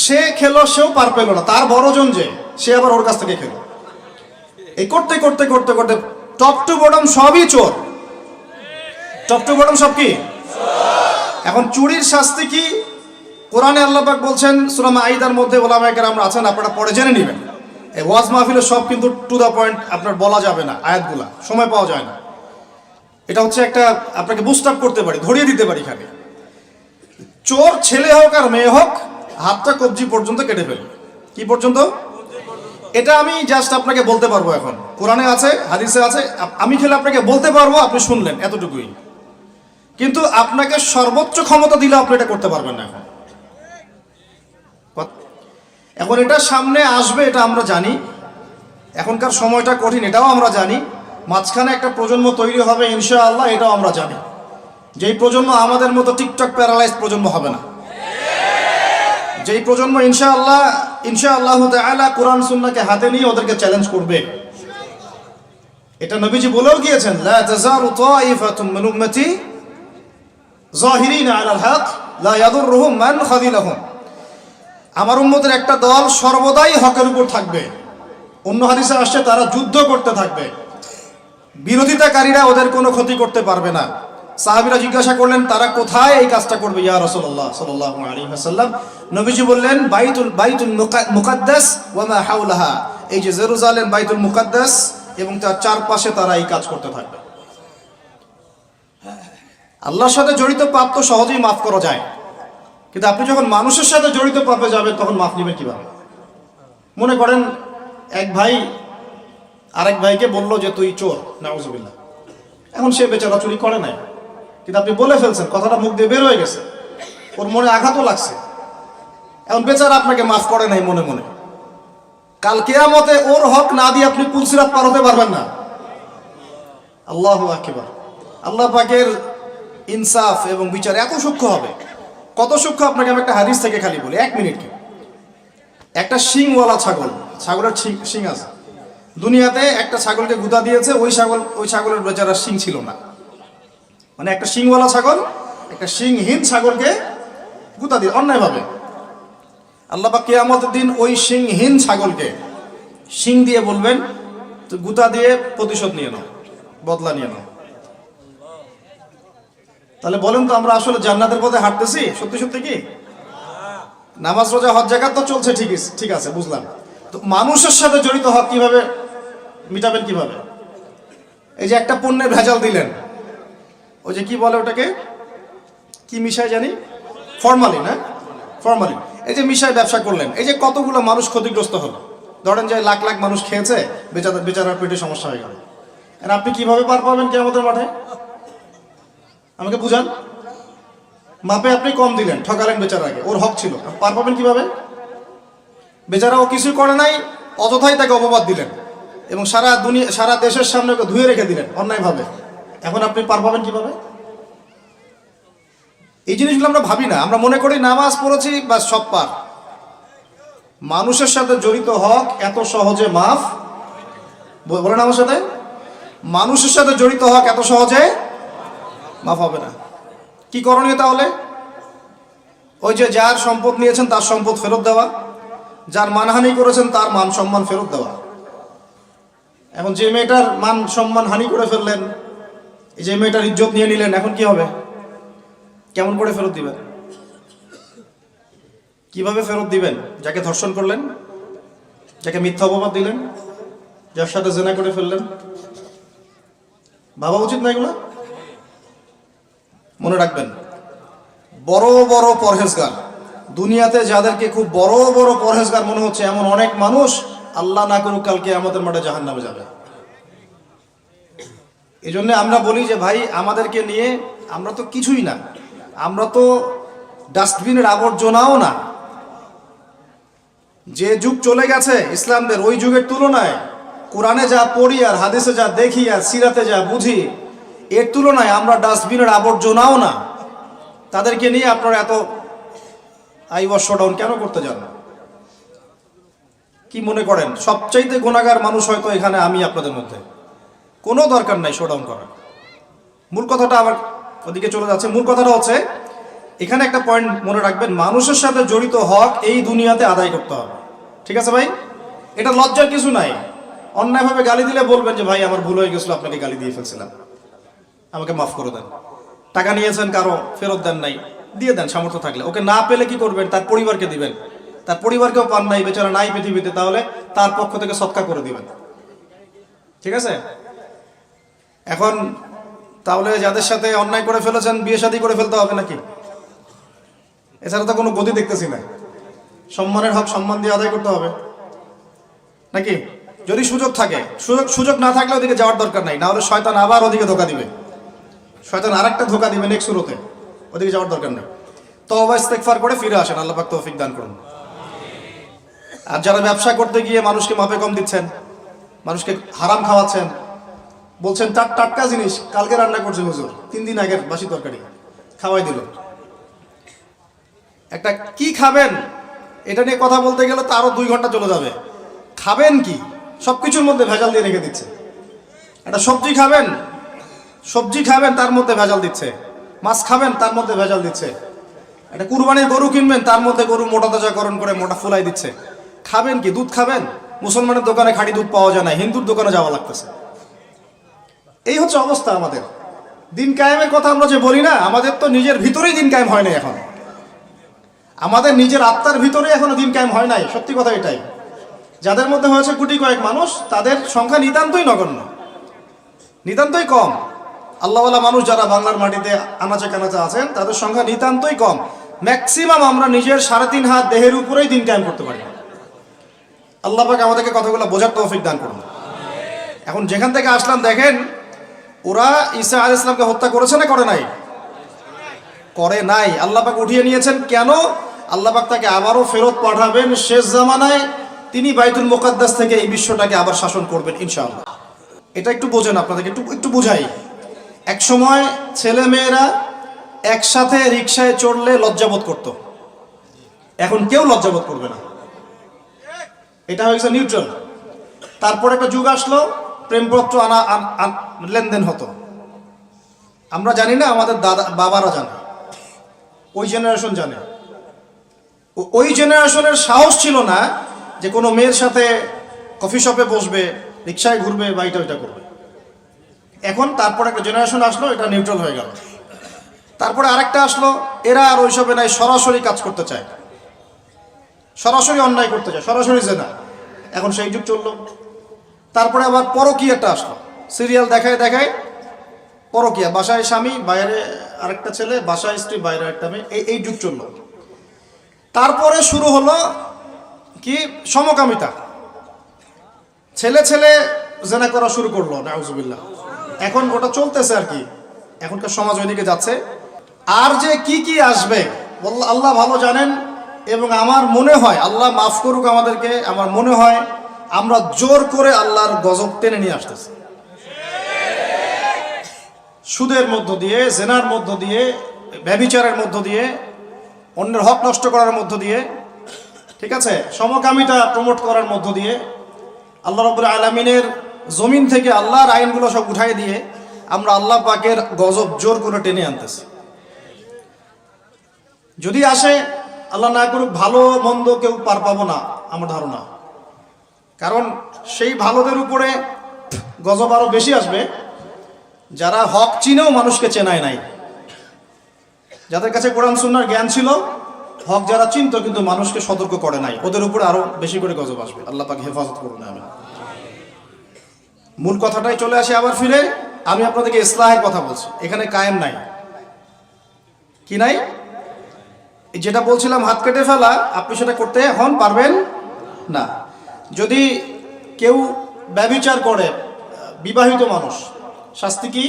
সে খেলো, সেও পার পেলো না। তার বড়জন যে, সে আবার ওর কাছ থেকে খেলো। এই করতে করতে করতে করতে টপ টু বটম সবই চোর। টপ টু বটম সব কি? এখন চুরির শাস্তি কি? কোরআনে আল্লাহ পাক বলছেন সূরা মাঈদার মধ্যে, ওলামায়ে কেরাম আছেন, আপনারা পড়ে জেনে নেবেন। এই ওয়াজ মাহফিলে সব কিন্তু টু দা পয়েন্ট আপনার বলা যাবে না, আয়াতগুলা সময় পাওয়া যায় না। এটা হচ্ছে একটা আপনাকে বুস্ট আপ করতে পারি, ধরিয়ে দিতে পারি খালি। চোর ছেলে হোক আর মেয়ে হোক, হাতটা কবজি পর্যন্ত কেটে ফেলে। কি পর্যন্ত? এটা আমি জাস্ট আপনাকে বলতে পারবো। এখন কোরআনে আছে, হাদিসে আছে, আমি খেলে আপনাকে বলতে পারবো, আপনি শুনলেন, এতটুকুই। কিন্তু আপনাকে সর্বোচ্চ ক্ষমতা দিলে আপনি এটা করতে পারবেন না। এখন এটা সামনে আসবে, এটা আমরা জানি। এখনকার সময়টা কঠিন, এটাও আমরা জানি। মাঝখানে একটা প্রজন্ম তৈরি হবে ইনশাআল্লাহ, এটাও আমরা জানি। যেই প্রজন্ম আমাদের মতো টিকটক প্যারালাইজ প্রজন্ম হবে না। যেই প্রজন্ম ইনশাআল্লাহ তাআলা কোরআন সুন্নাহকে হাতে নিয়ে ওদেরকে চ্যালেঞ্জ করবে। এটা নবীজি বলেও গিয়েছেন, লা তাযালু তাঈফাতুম মিন উম্মতি যাহিরিনা আলাল হক লা ইয়াদুররুহুম মান খাযিলাহুম। আমার উম্মতের একটা দল সর্বদাই হকের উপর থাকবে। অন্য হাদিসে আসছে তারা যুদ্ধ করতে থাকবে, বিরোধিতাকারীরা ওদের কোনো ক্ষতি করতে পারবে না। সাহাবীরা জিজ্ঞাসা করলেন, তারা কোথায় এই কাজটা করবে ইয়া রাসূলুল্লাহ সাল্লাল্লাহু আলাইহি ওয়াসাল্লাম? নবীজি বললেন, বাইতুল মুকাদ্দাস ওয়া মা হাওলাহা। এই যে জেরুজালেম, বাইতুল মুকাদ্দাস এবং তার চারপাশে তারা এই কাজ করতে থাকবে। আল্লাহর সাথে জড়িত পাপ তো সহজেই মাফ করা যায়, কিন্তু আপনি যখন মানুষের সাথে জড়িত পাপে যাবেন তখন মাফ নেবেন কিভাবে? মনে করেন এক ভাই আরেক ভাইকে বলল যে তুই চোর, নাউজুবিল্লাহ। এখন সে বেচারা চুরি করে নাই, কিন্তু আপনি বলে ফেলছেন, কথাটা মুখ দিয়ে বের হয়ে গেছে, ওর মনে আঘাতও লাগছে। এখন বেচারা আপনাকে মাফ করে নাই মনে মনে। কাল কিয়ামতে ওর হক না দিয়ে আপনি পুলসিরাত পার হতে পারবেন না। আল্লাহু আকবার। আল্লাহ পাকের ইনসাফ এবং বিচার এত সূক্ষ্ম হবে। কত সূক্ষ্ম আপনাকে আমি একটা হাদিস থেকে খালি বলি, 1 মিনিট। একটা শিংওয়ালা ছাগল, ছাগলের শিং আছে। দুনিয়াতে একটা ছাগলকে গুদা দিয়েছে, ওই ছাগলের বেচারার শিং ছিল না। মানে একটা শিংওয়ালা ছাগল একটা শিংহীন ছাগলকে গুদা দিয়ে অন্যায়ভাবে। আল্লাহ পাক কিয়ামতের দিন ওই শিংহীন ছাগলকে শিং দিয়ে বলবেন, তো গুদা দিয়ে প্রতিশোধ নিয়ে নাও, বদলা নিয়ে নাও। তাহলে বলেন তো, আমরা আসলে জান্নাতের পথে হাঁটতেছি সত্যি সত্যি কি? নামাজ রোজা হজ যাকাত তো চলছে, ঠিক আছে, বুঝলাম। তো মানুষের সাথে জড়িত হক কিভাবে মিটাবেন? কিভাবে? এই যে একটা পণ্যের ভেজাল দিলেন, ওই যে কি বলে ওটাকে, কি মিশাই জানি, ফরমালিন। হ্যাঁ, ফরমালিন। এই যে মিশাই ব্যবসা করলেন, এই যে কতগুলো মানুষ ক্ষতিগ্রস্ত হলো। ধরেন যে লাখ লাখ মানুষ খেয়েছে, বেচারার পেটে সমস্যা হয়ে গেল। আর আপনি কিভাবে পার পাবেন কিয়ামতের মাঠে? আমাকে বুঝান। মাপে আপনি কম দিলেন, ঠকালেন বেচারাকে, ওর হক ছিল, পার পাবেন কিভাবে? বেচারা ও কিছুই করে নাই, অযথাই তাকে অপবাদ দিলেন এবং সারা দেশের সামনে ওকে ধুয়ে রেখে দিলেন অন্যায়ভাবে। এখন আপনি পার পাবেন কিভাবে? এই জিনিসগুলো আমরা ভাবি না। আমরা মনে করি নামাজ পড়েছি বা সব পার। মানুষের সাথে জড়িত হক এত সহজে মাফ, বলেন আমার সাথে, মানুষের সাথে জড়িত হক এত সহজে মাফ হবে না। কি করণীয় তাহলে? ওই যে যার সম্পদ নিয়েছেন তার সম্পদ ফেরত দেওয়া, যার মানহানি করেছেন তার মান সম্মান ফেরত দেওয়া। এখন যে মেয়েটার মান সম্মান হানি করে ফেললেন, এই যে মেয়েটার ইজ্জত নিয়ে নিলেন, এখন কি হবে? কেমন করে ফেরত দিবেন? কিভাবে ফেরত দিবেন? যাকে ধর্ষণ করলেন, যাকে মিথ্যা অপবাদ দিলেন, যার সাথে জেনা করে ফেললেন, ভাবা উচিত না এগুলো? মনে রাখবেন, বড় বড় পরহেজগার, দুনিয়াতে যাদেরকে খুব বড় বড় পরহেজগার মনে হচ্ছে, এমন অনেক মানুষ আল্লাহ না করুক কালকে আমাদের মাঠে জাহান্নামে যাবে। এই জন্য আমরা বলি যে ভাই, আমাদেরকে নিয়ে আমরা তো কিছুই না, আমরা তো ডাস্টবিনের আবর্জনাও না। যে যুগ চলে গেছে ইসলামদের, ওই যুগের তুলনায় কোরআনে যা পড়ি আর হাদিসে যা দেখি আর সিরাতে যা বুঝি, এর তুলনায় আমরা ডাস্টবিনের আবর্জনাও না। তাদেরকে নিয়ে আপনারা এত শোডাউন কেন করতে যান? কি মনে করেন সবচাইতে গুনাহগার মানুষ হয়তো এখানে আমি আপনাদের মধ্যে? কোনো দরকার নাই শোডাউন করার। মূল কথাটা আবার ওদিকে চলে যাচ্ছে। মূল কথাটা হচ্ছে, এখানে একটা পয়েন্ট মনে রাখবেন, মানুষের সাথে জড়িত হক এই দুনিয়াতে আদায় করতে হবে। ঠিক আছে ভাই? এটা লজ্জার কিছু নাই। অন্যায়ভাবে গালি দিলে বলবেন যে ভাই আমার ভুল হয়ে গেছিল, আপনাকে গালি দিয়ে ফেলছিলাম, আমাকে মাফ করে দেন। টাকা নিয়েছেন কারো, ফেরত দেন নাই, দিয়ে দেন সামর্থ্য থাকলে। ওকে না পেলে কি করবেন? তার পরিবারকে দিবেন। তার পরিবারকেও পান নাই, বেচারা নাই পৃথিবীতে, তাহলে তার পক্ষ থেকে সৎকার করে দিবেন। ঠিক আছে? এখন তাহলে যাদের সাথে অন্যায় করে ফেলেছেন বিয়ে শাদী করে ফেলতে হবে নাকি? এছাড়া তো কোনো গতি দেখতেছি না। সম্মানের হক সম্মান দিয়ে আদায় করতে হবে নাকি? যদি সুযোগ থাকে, সুযোগ না থাকলে ওদিকে যাওয়ার দরকার নাই, না হলে শয়তান আবার ওদিকে ধোকা দিবে। শয়তান আরেকটা ধোকা দিবে নেক্সট শুরুতে, ওদিকে যাওয়ার দরকার নেই। তওবা ইস্তেগফার করে ফিরে আসেন, আল্লাহ পাক তৌফিক দান করুন। আর যারা ব্যবসা করতে গিয়ে মানুষকে মাপে কম দিচ্ছেন, মানুষকে হারাম খাওয়াচ্ছেন, বলছেন টাটকা জিনিস কালকে রান্না করছে হুজুর, 3 দিন আগের বাসি তরকারি খাওয়াই দিল। একটা কি খাবেন এটা নিয়ে কথা বলতে গেলে তো আরো 2 ঘন্টা চলে যাবে। খাবেন কি? সবকিছুর মধ্যে ভেজাল দিয়ে রেখে দিচ্ছে। একটা সবজি খাবেন তার মধ্যে ভেজাল দিচ্ছে, মাছ খাবেন তার মধ্যে ভেজাল দিচ্ছে, একটা কুরবানির গরু কিনবেন তার মধ্যে গরু মোটা তাজাকরণ করে মোটা ফুলাই দিচ্ছে। খাবেন কি? দুধ খাবেন? মুসলমানের দোকানে খাঁটি দুধ পাওয়া যায় না, হিন্দুর দোকানে যাওয়া লাগতেছে। এই হচ্ছে অবস্থা আমাদের। দিন কায়েমের কথা আমরা যে বলি না, আমাদের তো নিজের ভিতরেই দিন কায়েম হয় নাই। এখন আমাদের নিজের আত্মার ভিতরে এখনো দিন কায়েম হয় নাই। সত্যি কথা এটাই। যাদের মধ্যে হয়েছে কোটি কয়েক মানুষ, তাদের সংখ্যা নিতান্তই নগণ্য, নিতান্তই কম। আল্লাহওয়ালা মানুষ যারা বাংলার মাটিতে আনাচে কানাচে আছেন, তাদের সংখ্যা নিতান্তই কম। ম্যাক্সিমাম আমরা নিজের 3.5 হাত দেহের উপরেই দিন কায়েম করতে পারি। আল্লাহ পাক আমাদেরকে কথাগুলো বোঝার তৌফিক দান করুন। এখন যেখান থেকে আসলাম দেখেন, ওরা ঈসা আলাইহিস সালামকে হত্যা করেছে না করে নাই? করে নাই। আল্লাহ পাক উঠিয়ে নিয়েছেন। কেন? আল্লাহ পাক তাকে আবারও ফেরত পাঠাবেন শেষ জামানায়। তিনি বাইতুল মুকাদ্দাস থেকে এই বিশ্বটাকে আবার শাসন করবেন ইনশাআল্লাহ। এটা একটু বোঝেন, আপনাদেরকে একটু বুঝাই। এক সময় ছেলে মেয়েরা একসাথে রিকশায় চড়লে লজ্জাবোধ করত, এখন কেউ লজ্জাবোধ করবে না। এটা হয়েছে নিউট্রাল। তারপর একটা যুগ আসলো, প্রেমপত্র লেনদেন হতো। আমরা জানি না, আমাদের দাদা বাবারা জানে, ওই জেনারেশন জানে। ওই জেনারেশনের সাহস ছিল না যে কোনো মেয়ের সাথে কফি শপে বসবে, রিক্সায় ঘুরবে বা এটা করবে। এখন তারপর একটা জেনারেশন আসলো, এটা নিউট্রাল হয়ে গেল। তারপরে আরেকটা আসলো, এরা আর ওইসবে নাই, সরাসরি কাজ করতে চায়, সরাসরি অন্যায় করতে চায়, সরাসরি জেনা। এখন সেই যুগ চললো। তারপরে আবার পরকীয়াটা আসলো, সিরিয়াল দেখায় দেখায় পরকীয়া, বাসায় স্বামী বাইরে আরেকটা ছেলে, বাসায় স্ত্রী বাইরে একটা মেয়ে, এই যুগ চললো। তারপরে শুরু হলো কি? সমকামিতা। ছেলে ছেলে জেনা করা শুরু করলো, নাউজুবিল্লাহ। এখন ওটা চলতেছে আর কি, এখনকার সমাজ ওইদিকে যাচ্ছে। আর যে কি আসবে আল্লাহ ভালো জানেন। এবং আমার মনে হয়, আল্লাহ মাফ করুক আমাদেরকে, আমার মনে হয় আমরা জোর করে আল্লাহর গজব টেনে নিয়ে আসতেছি। সুদের মধ্য দিয়ে, জেনার মধ্য দিয়ে, ব্যভিচারের মধ্য দিয়ে, অন্যের হক নষ্ট করার মধ্য দিয়ে, ঠিক আছে, সমকামিতা প্রমোট করার মধ্য দিয়ে, আল্লাহ রাব্বুল আলামিনের জমিন থেকে আল্লাহর আইনগুলো সব উঠাই দিয়ে আমরা আল্লাহ পাকের গজব জোর করে টেনে আনতেছি। যদি আসে, আল্লাহ না করুক, ভালো মন্দ কেউ পার পাবো না আমার ধারণা। কারণ সেই ভালোদের উপরে গজব আরো বেশি আসবে যারা হক চিনেও মানুষকে চেনায় নাই, যাদের কাছে কোরআন সুন্নাহর জ্ঞান ছিল হক যারা চিনত কিন্তু মানুষকে সতর্ক করে নাই, ওদের উপরে আরো বেশি করে গজব আসবে। আল্লাহ পাক হেফাজত করুন। আমি মূল কথাটাই চলে আসি আবার ফিরে। আমি আপনাদেরকে ইসলাহের কথা বলছি, এখানে কায়েম নাই। কি নাই? যেটা বলছিলাম হাত কেটে ফেলা, আপনি সেটা করতে পারবেন না। যদি কেউ ব্যভিচার করে, বিবাহিত মানুষ, শাস্তি কি?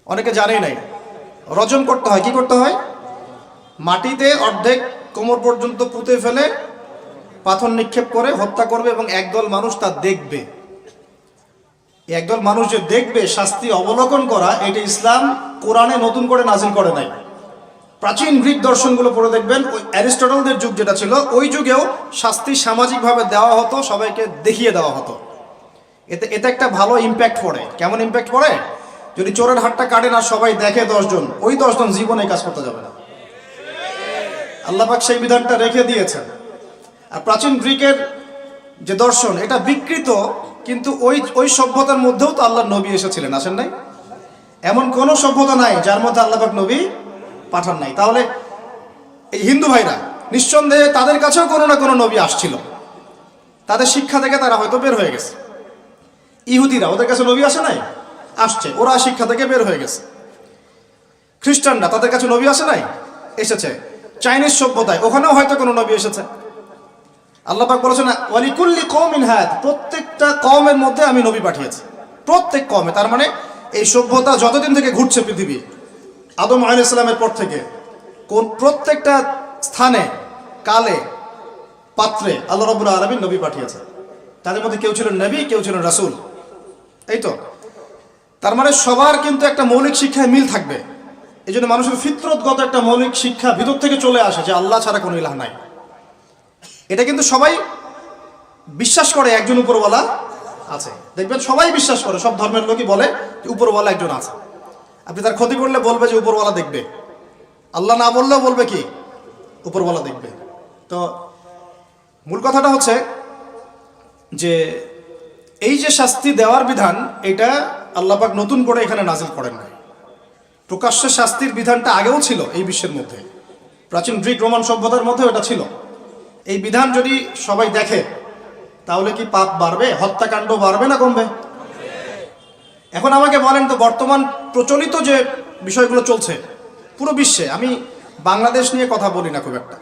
অনেকে জানেই নাই, রজম করতে হয়। কি করতে হয়? মাটিতে অর্ধেক কোমর পর্যন্ত পুঁতে ফেলে পাথর নিক্ষেপ করে হত্যা করবে, এবং একদল মানুষ তা দেখবে। একদল মানুষ যে দেখবে শাস্তি অবলোকন করা, এটা ইসলাম কোরআনে নতুন করে নাজিল করে নাই। প্রাচীন গ্রিক দর্শনগুলো পড়ে দেখবেন, ওই অ্যারিস্টটলদের যুগ যেটা ছিল, ওই যুগেও শাস্তি সামাজিকভাবে দেওয়া হতো, সবাইকে দেখিয়ে দেওয়া হতো। এতে একটা ভালো ইম্প্যাক্ট পড়ে। কেমন ইম্প্যাক্ট পড়ে? যদি চোরের হাতটা কাটে না সবাই দেখে 10 জন, ওই 10 জন জীবনে কাজ করতে যাবে না। আল্লাহ পাক সেই বিধানটা রেখে দিয়েছেন। আর প্রাচীন গ্রিকের যে দর্শন, এটা বিকৃত, কিন্তু ওই সভ্যতার মধ্যেও তো আল্লাহর নবী এসেছিলেন, আসেন নাই? এমন কোন সভ্যতা নাই যার মধ্যে আল্লাহ পাক নবী পাঠান নাই। তাহলে এই হিন্দু ভাইরা নিঃসন্দেহে তাদের কাছেও কোনো না কোনো নবী আসছিল, তাদের শিক্ষা থেকে তারা হয়তো বের হয়ে গেছে। ইহুদিরা, ওদের কাছে নবী আসে নাই? আসছে, ওরা শিক্ষা থেকে বের হয়ে গেছে। খ্রিস্টানরা, তাদের কাছে নবী আসে নাই? এসেছে। চাইনিজ সভ্যতায়, ওখানেও হয়তো কোনো নবী এসেছে। আল্লাহ পাক বলেছেন ওয়ালিকুল্লি কওমিন হাদ, প্রত্যেকটা কওমের মধ্যে আমি নবী পাঠিয়েছি। প্রত্যেক কওমে, তার মানে এই সভ্যতা যতদিন থেকে ঘুরছে পৃথিবী, আদম আলাইহিস সালামের পর থেকে, প্রত্যেকটা স্থানে, কালে, পাত্রে আল্লাহ রাব্বুল আলামিন নবী পাঠিয়েছে। তাদের মধ্যে কেউ ছিলেন নবী, কেউ ছিলেন রাসূল। এই তো, তার মানে সবার কিন্তু একটা মৌলিক শিক্ষায় মিল থাকবে। এই জন্য মানুষের ফিতরতগত একটা মৌলিক শিক্ষা ভিতর থেকে চলে আসে যে আল্লাহ ছাড়া কোনো ইলাহ নাই। এটা কিন্তু সবাই বিশ্বাস করে একজন উপরওয়ালা আছে। দেখবেন সবাই বিশ্বাস করে, সব ধর্মের লোকই বলে যে উপরওয়ালা একজন আছে। আপনি তার ক্ষতি করলে বলবে যে উপরওয়ালা দেখবে, আল্লাহ না বললেও বলবে কি উপরওয়ালা দেখবে। তো মূল কথাটা হচ্ছে যে এই যে শাস্তি দেওয়ার বিধান, এটা আল্লাহ পাক নতুন করে এখানে নাজিল করেন না। প্রকাশ্যে শাস্তির বিধানটা আগেও ছিল এই বিশ্বের মধ্যে, প্রাচীন গ্রিক রোমান সভ্যতার মধ্যে এটা ছিল। এই বিধান যদি সবাই দেখে তাহলে কি পাপ বাড়বে? হত্যাকাণ্ড বাড়বে না কমবে? এখন আমাকে বলেন তো, বর্তমান প্রচলিত যে বিষয়গুলো চলছে পুরো বিশ্বে, আমি বাংলাদেশ নিয়ে কথা বলি না খুব একটা,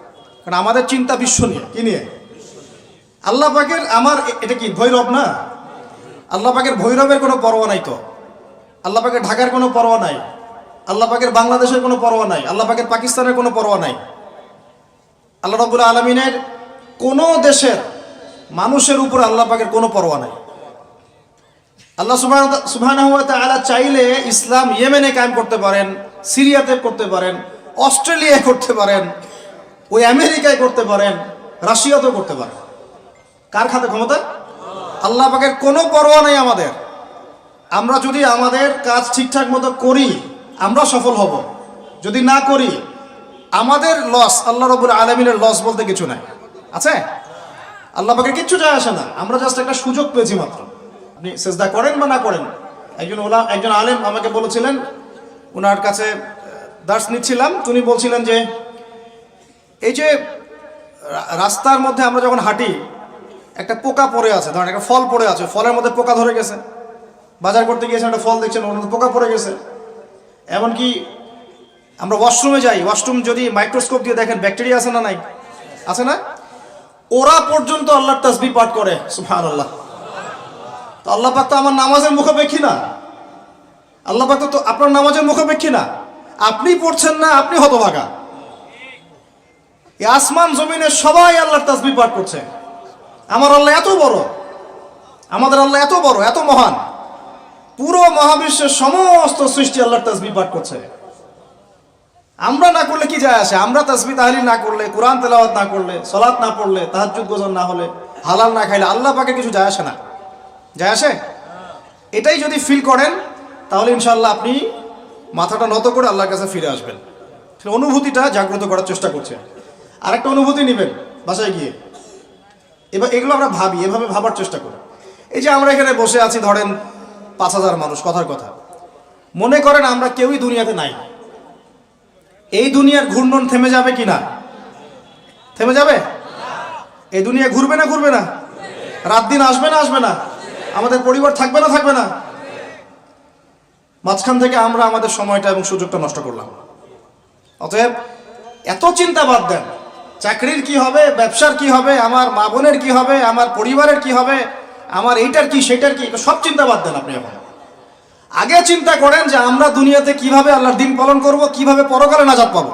কারণ আমাদের চিন্তা বিশ্ব নিয়ে। কি নিয়ে? আল্লাহ পাকের, আমার এটা কি ভৈরব না? আল্লাহ পাকের ভৈরবের কোনো পরোয়া নাই তো। আল্লাহ পাকের ঢাকার কোনো পরোয়া নাই, আল্লাহ পাকের বাংলাদেশের কোনো পরোয়া নাই, আল্লাহ পাকের পাকিস্তানের কোনো পরোয়া নাই। আল্লাহ রাব্বুল আলামিনের কোনো দেশের মানুষের উপর আল্লাহ পাকের কোনো পরোয়া নাই। আল্লাহ সুবহানাহু ওয়া তাআলা চাইলে ইসলাম ইয়েমেনে কায়েম করতে পারেন, সিরিয়াতে করতে পারেন, অস্ট্রেলিয়ায় করতে পারেন, ওই আমেরিকায় করতে পারেন, রাশিয়াতেও করতে পারেন। কার খাতে ক্ষমতা? আল্লাহ পাকের কোনো পরোয়া নেই আমাদের। আমরা যদি আমাদের কাজ ঠিকঠাক মতো করি আমরা সফল হব, যদি না করি আমাদের লস। আল্লাহ রাব্বুল আলামিনের লস বলতে কিছু নাই, আছে? আল্লাহ পাকের কিচ্ছু যায় আসে না, আমরা জাস্ট একটা সুযোগ পেয়েছি মাত্র। আপনি সেজদা করেন বা না করেন। একজন আলেম আমাকে বলেছিলেন, ওনার কাছে দার্স নিচ্ছিলাম, উনি বলছিলেন যে এই যে রাস্তার মধ্যে আমরা যখন হাঁটি, একটা পোকা পড়ে আছে, ধরেন একটা ফল পড়ে আছে, ফলের মধ্যে পোকা ধরে গেছে। বাজার করতে গিয়েছেন, একটা ফল দেখছেন ওর মধ্যে পোকা পড়ে গেছে। এমনকি আমরা ওয়াশরুমে যাই, ওয়াশরুম যদি মাইক্রোস্কোপ দিয়ে দেখেন ব্যাকটেরিয়া আছে না নাই? আছে না? ওরা পর্যন্ত আল্লাহর তাসবিহ পাঠ করে, সুবহানাল্লাহ। তো আল্লাহ পাক তো আমার নামাজের মুখাপেক্ষী না, আল্লাহ পাক তো আপনার নামাজের মুখাপেক্ষী না। আপনি পড়ছেন না, আপনি হতভাগা। এই আসমান জমিনে সবাই আল্লাহর তাসবিহ পাঠ করছে। আমার আল্লাহ এত বড়, আমাদের আল্লাহ এত বড়, এত মহান, পুরো মহাবিশ্বের সমস্ত সৃষ্টি আল্লাহর তাসবিহ পাঠ করছে। আমরা না করলে কি যায় আসে? আমরা তাসবিহ তাহলিল না করলে, কোরআন তেলাওয়াত না করলে, সালাত না পড়লে, তাহাজ্জুদ গোজন না হলে, হালাল না খাইলে আল্লাহ পাকে কিছু যায় আসে না? যায় আসে? এটাই যদি ফিল করেন তাহলে ইনশাআল্লাহ আপনি মাথাটা নত করে আল্লাহর কাছে ফিরে আসবেন। অনুভূতিটা জাগ্রত করার চেষ্টা করছেন। আরেকটা অনুভূতি নেবেন বাসায় গিয়ে। এবার এগুলো আমরা ভাবি, এভাবে ভাবার চেষ্টা করি। এই যে আমরা এখানে বসে আছি, ধরেন 5000 মানুষ, কথার কথা, মনে করেন আমরা কেউই দুনিয়াতে নাই। এই দুনিয়ার ঘূর্ণন থেমে যাবে কি না? থেমে যাবে? এই দুনিয়া ঘুরবে না ঘুরবে না? রাত দিন আসবে না আসবে না? আমাদের পরিবার থাকবে না থাকবে না? মাঝখান থেকে আমরা আমাদের সময়টা এবং সুযোগটা নষ্ট করলাম। অতএব এত চিন্তা বাদ দেন, চাকরির কি হবে, ব্যবসার কি হবে, আমার মা বোনের কি হবে, আমার পরিবারের কি হবে, আমার এইটার কি সেটার কি, সব চিন্তা বাদ দেন। আপনি এখন আগে চিন্তা করেন যে আমরা দুনিয়াতে কিভাবে আল্লাহর দিন পালন করব, কিভাবে পরকালে নাজাত পাবো।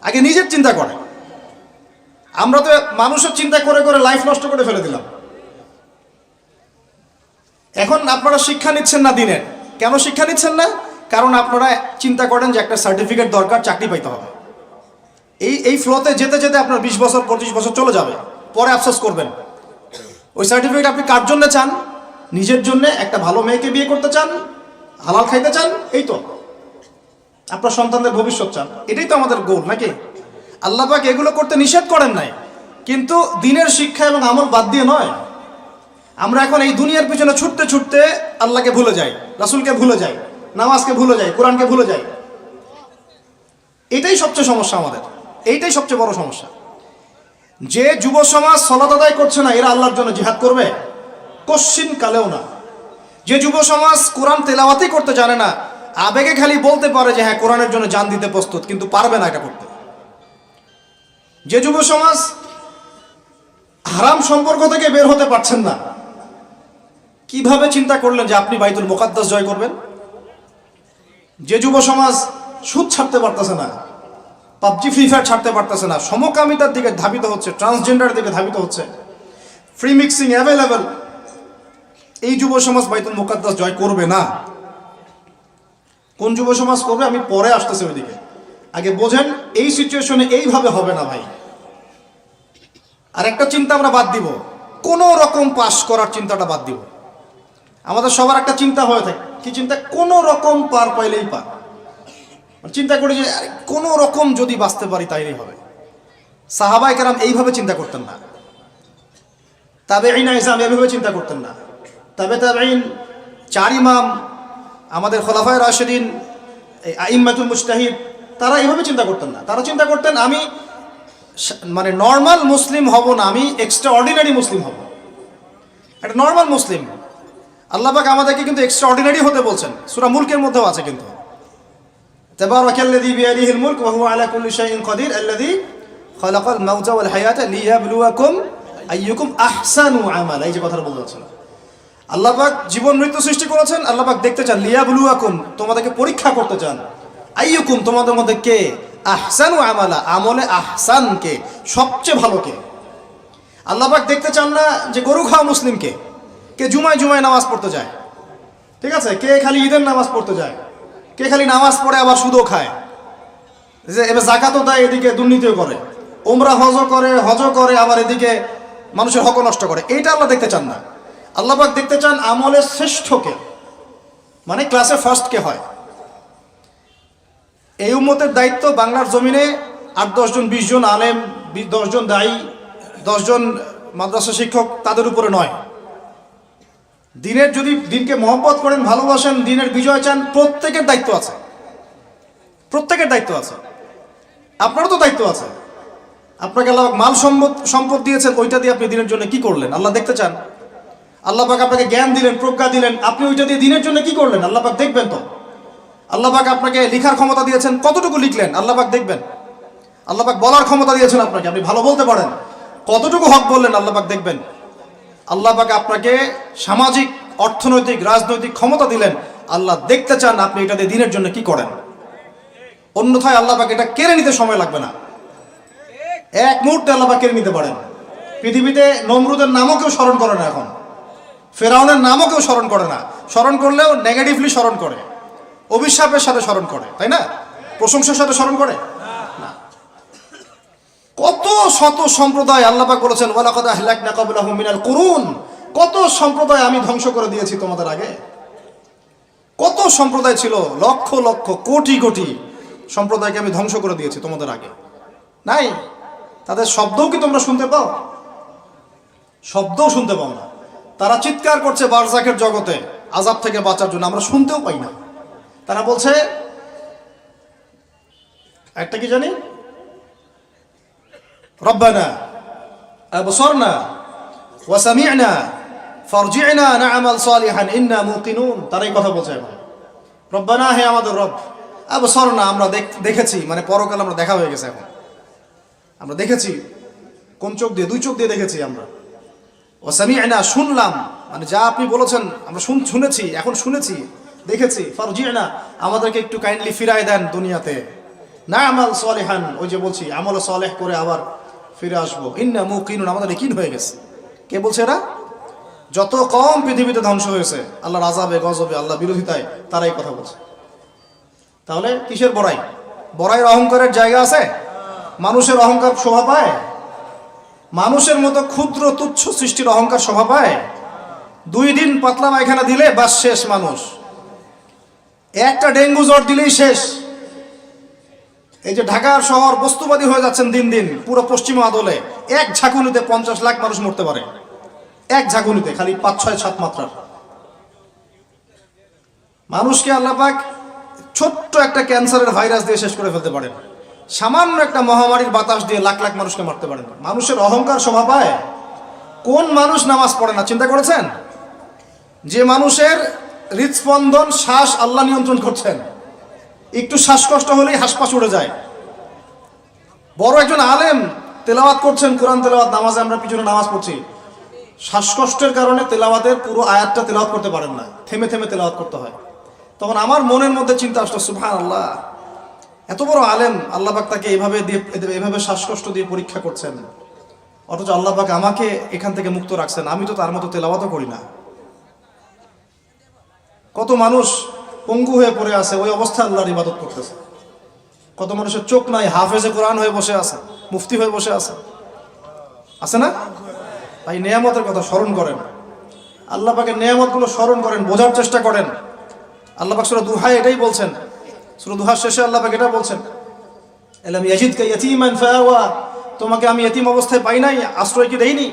আগে নিজের চিন্তা করেন। আমরা তো মানুষের চিন্তা করে করে লাইফ নষ্ট করে ফেলে দিলাম। এখন আপনারা শিক্ষা নিচ্ছেন না দিনের। কেন শিক্ষা নিচ্ছেন না? কারণ আপনারা চিন্তা করেন যে একটা সার্টিফিকেট দরকার, চাকরি পাইতে হবে। এই ফ্লোতে যেতে যেতে আপনার 20 বছর 25 বছর চলে যাবে, পরে আফসোস করবেন। ওই সার্টিফিকেট আপনি কার জন্য চান? নিজের জন্য, একটা ভালো মেয়েকে বিয়ে করতে চান, হালাল খাইতে চান, এই তো আপনার সন্তানদের ভবিষ্যৎ চান। এটাই তো আমাদের গোল, নাকি? আল্লাহ পাক এগুলো করতে নিষেধ করেন নাই, কিন্তু দিনের শিক্ষা এবং আমল বাদ দিয়ে নয়। আমরা এখন এই দুনিয়ার পিছনে ছুটতে ছুটতে আল্লাহকে ভুলে যাই, রাসূলকে ভুলে যাই, নামাজকে ভুলে যাই, কোরআনকে ভুলে যাই। এটাই সবচেয়ে সমস্যা আমাদের, এইটাই সবচেয়ে বড় সমস্যা। যে যুব সমাজ সালাত আদায় করছে না, এরা আল্লাহর জন্য জিহাদ করবে? কশ্চিন কালেও না। যে যুব সমাজ কোরআন তেলাওয়াতই করতে জানে না, আবেগে খালি বলতে পারে যে হ্যাঁ কোরআনের জন্য জান দিতে প্রস্তুত, কিন্তু পারবে না এটা করতে। যে যুব সমাজ হারাম সম্পর্ক থেকে বের হতে পারছেন না, কিভাবে চিন্তা করলেন যে আপনি বাইতুল মুকাদ্দাস জয় করবেন? যে যুব সমাজ সুদ ছাড়তে পারতেছে না, পাবজি ফ্রি ফায়ার ছাড়তে পারতেছে না, সমকামিতার দিকে ধাবিত হচ্ছে, ট্রান্সজেন্ডার দিকে ধাবিত হচ্ছে, ফ্রি মিক্সিং অ্যাভেলেবল, এই যুব সমাজ বাইতুল মুকাদ্দাস জয় করবে না। কোন যুব সমাজ করবে আমি পরে আসতেছি ওইদিকে। আগে বোঝেন এই সিচুয়েশনে এইভাবে হবে না ভাই। আর একটা চিন্তা আমরা বাদ দিব, কোন রকম পাস করার চিন্তাটা বাদ দিব। আমাদের সবার একটা চিন্তা হয়ে থাকে, কি চিন্তা? কোন রকম পার পাইলেই পার। চিন্তা করি যে কোন রকম যদি বাঁচতে পারি তাইলেই হবে। সাহাবায়ে কেরাম এইভাবে চিন্তা করতেন না, তাবেঈন ইসলাম এইভাবে চিন্তা করতেন না, তাবেঈন, চার ইমাম, আমাদের খোলাফায়ে রাশিদিন, আইম্মাতুল মুজতাহিদ, তারা এইভাবে চিন্তা করতেন না। তারা চিন্তা করতেন আমি মানে নর্মাল মুসলিম হব না, আমি এক্সট্রা অর্ডিনারি মুসলিম হব। একটা নর্মাল মুসলিম। আল্লাহ পাক আমাদেরকে কিন্তু এক্সট্রা অর্ডিনারি হতে বলছেন, সূরা মুলকের মধ্যেও আছে কিন্তু, তাবারাকাল্লাযী বিয়াদিহিল মুলক ওয়া হুয়া আলা কুল্লি শাইইন কাদির আল্লাযী খালাকাল মাউতা ওয়াল হায়াতা লিয়াবলুয়াকুম আইয়ুকুম আহসানু আমালা। এই যে কথাটা বলতে যাচ্ছেন, আল্লাহ পাক জীবন মৃত্যু সৃষ্টি করেছেন, আল্লাহ পাক দেখতে চান, লিয়াবলুয়াকুম তোমাদেরকে পরীক্ষা করতে চান, আইয়ুকুম তোমাদের মধ্যে কে, আহসানু আমালা আমলে আহসান কে, সবচেয়ে ভালো কে। আল্লাহ পাক দেখতে চান না যে গরু খাওয়া মুসলিম কে, কে জুমায় জুমায় নামাজ পড়তে যায়, ঠিক আছে, কে খালি ঈদের নামাজ পড়তে যায়, কে খালি নামাজ পড়ে আবার সুদও খায়, যে এবার যাকাতও দেয়, এদিকে দুর্নীতিও করে, ওমরা হজ করে আবার এদিকে মানুষের হক নষ্ট করে। এইটা আল্লাহ দেখতে চান না। আল্লাহ পাক দেখতে চান আমলের শ্রেষ্ঠকে, মানে ক্লাসে ফার্স্ট কে হয়। এই উম্মতের দায়িত্ব বাংলার জমিনে 8-10 জন 20 জন আলেম, 10 জন দায়ী, 10 জন মাদ্রাসা শিক্ষক, তাদের উপরে নয়। দিনের যদি দিনকে মহব্বত করেন, ভালোবাসেন, দিনের বিজয় চান, প্রত্যেকের দায়িত্ব আছে, প্রত্যেকের দায়িত্ব আছে। আপনারও তো দায়িত্ব আছে। আপনাকে আল্লাহ মাল সম্পদ দিয়েছেন, ওইটা দিয়ে আপনি দিনের জন্য কি করলেন আল্লাহ দেখতে চান। আল্লাহ পাক আপনাকে জ্ঞান দিলেন, প্রজ্ঞা দিলেন, আপনি ওইটা দিয়ে দিনের জন্য কি করলেন আল্লাহ পাক দেখবেন তো। আল্লাহ পাক আপনাকে লেখার ক্ষমতা দিয়েছেন, কতটুকু লিখলেন আল্লাহ পাক দেখবেন। আল্লাহ পাক বলার ক্ষমতা দিয়েছেন আপনাকে, আপনি ভালো বলতে পারেন, কতটুকু হক বললেন আল্লাহ পাক দেখবেন। আল্লাহ পাক আপনাকে সামাজিক, অর্থনৈতিক, রাজনৈতিক ক্ষমতা দিলেন, আল্লাহ দেখতে চান আপনি এটা দিয়ে দিনের জন্য কি করেন। অন্যথায় আল্লাহ পাক এটা কেড়ে নিতে সময় লাগবে না, এক মুহূর্তে আল্লাহ পাক কেড়ে নিতে পারেন। পৃথিবীতে নমরুদের নামও কেউ স্মরণ করে না, এখন ফেরাউনের নামও কেউ স্মরণ করে না। স্মরণ করলেও নেগেটিভলি স্মরণ করে, অভিশাপের সাথে স্মরণ করে, তাই না? প্রশংসার সাথে স্মরণ করে না। কত শত সম্প্রদায় আল্লাহ পাক বলেছেন ওয়ালাকাদ আহলাকনা ক্বাবলাহুম মিনাল কুরুন, কত সম্প্রদায় আমি ধ্বংস করে দিয়েছি তোমাদের আগে। কত সম্প্রদায় ছিল, লক্ষ লক্ষ কোটি কোটি সম্প্রদায়কে আমি ধ্বংস করে দিয়েছি তোমাদের আগে। নাই, তাদের শব্দও কি তোমরা শুনতে পাও? শব্দও শুনতে পাও না। তারা চিৎকার করছে বারজাখের জগতে আযাব থেকে বাঁচার জন্য, আমরা শুনতেও পাই না। তারা বলছে একটা কি জানি, রব্বানা আবসারনা ওয়া সামি'না ফারজি'না না'মাল সালিহান ইন্না মুকিনুন। তারাই কথা বলছে এখন, রব্বানা, হে আমাদের রব, আবসারনা, আমরা দেখেছি, মানে পরকাল আমরা দেখা হয়ে গেছে, এখন আমরা দেখেছি। কোন চোখ দিয়ে? দুই চোখ দিয়ে দেখেছি আমরা। ওয়া সামি'না, শুনলাম, মানে যা আপনি বলেছেন আমরা শুনেছি, এখন শুনেছি, দেখেছি। ফারজি'না, আমাদেরকে একটু কাইন্ডলি ফিরায় দেন দুনিয়াতে। না'মাল সালিহান, ওই যে বলছি আমল সালেহ করে আবার ফিরে আসবো। ইন্না মুকিনুন, আমাদের ইয়াকিন হয়ে গেছে। কে বলছে এরা? যত কম পৃথিবীতে ধ্বংস হয়েছে আল্লাহর আযাবে, গজবে, আল্লাহ বিরোধিতায়, তারাই কথা বলছে। তাহলে কিসের বড়াই? বড়াইয়ের অহংকারের জায়গা আছে? মানুষের অহংকার শোভা পায়? মানুষের মতো ক্ষুদ্র তুচ্ছ সৃষ্টির অহংকার শোভা পায়? 2 দিন পাতলা পায়খানা দিলে বাস শেষ মানুষ, একটা ডেঙ্গু জ্বর দিলেই শেষ। এই যে ঢাকার শহর বস্তুবাদী হয়ে যাচ্ছেন দিন দিন, পুরো পশ্চিমা আদলে এক ঝাঁকুনিতে 50 লাখ মানুষ মরতে পারে, এক ঝাঁকুনিতে, খালি 5, 6, 7 মাত্রার মানুষকে আল্লাহ পাক ছোট্ট একটা ক্যান্সারের ভাইরাস দিয়ে শেষ করে ফেলতে পারেন, সামান্য একটা মহামারীর বাতাস দিয়ে লাখ লাখ মানুষকে মারতে পারেন। মানুষের অহংকার শোভা পায়? কোন মানুষ নামাজ পড়ে না চিন্তা করেছেন? যে মানুষের হৃদস্পন্দন, শ্বাস আল্লাহ নিয়ন্ত্রণ করছেন, একটু শ্বাসকষ্ট হলেই হাসপাস উড়ে যায়। বড় একজন আলেম তেলাওয়াত করছেন, কোরআন তেলাওয়াত, নামাজে আমরা পিছনে নামাজ পড়ছি, শ্বাসকষ্টের কারণে তেলাওয়াতের পুরো আয়াতটা তেলাওয়াত করতে পারেন না, থেমে থেমে তেলাওয়াত করতে হয়। তখন আমার মনের মধ্যে চিন্তা আসলো, সুবহানাল্লাহ, এত বড় আলেম, আল্লাহ পাক তাকে এভাবে শ্বাসকষ্ট দিয়ে পরীক্ষা করছেন, অথচ আল্লাহ পাক আমাকে এখান থেকে মুক্ত রাখছেন, আমি তো তার মতো তেলাওয়াতও করি না। কত মানুষ পঙ্গু হয়ে পড়ে আছে, ওই অবস্থায় আল্লাহর ইবাদত করতেছে। কত মানুষের চোখ নাই, হাফেজে কোরআন হয়ে বসে আছে, মুফতি হয়ে বসে আছে, আছে না? তাই নেয়ামতের কথা স্মরণ করেন, আল্লাহ পাকের নেয়ামতগুলো স্মরণ করেন, বোঝার চেষ্টা করেন। আল্লাহ পাক সূরা দুহায় এটাই বলছেন, সূরা দুহার শেষে আল্লাহ পাক এটা বলছেন, আলাম ইয়াজিদকা ইয়াতীমান ফাআওয়া, তোমাকে আমি ইতিম অবস্থায় পাই নাই, আশ্রয় কি দেইনি?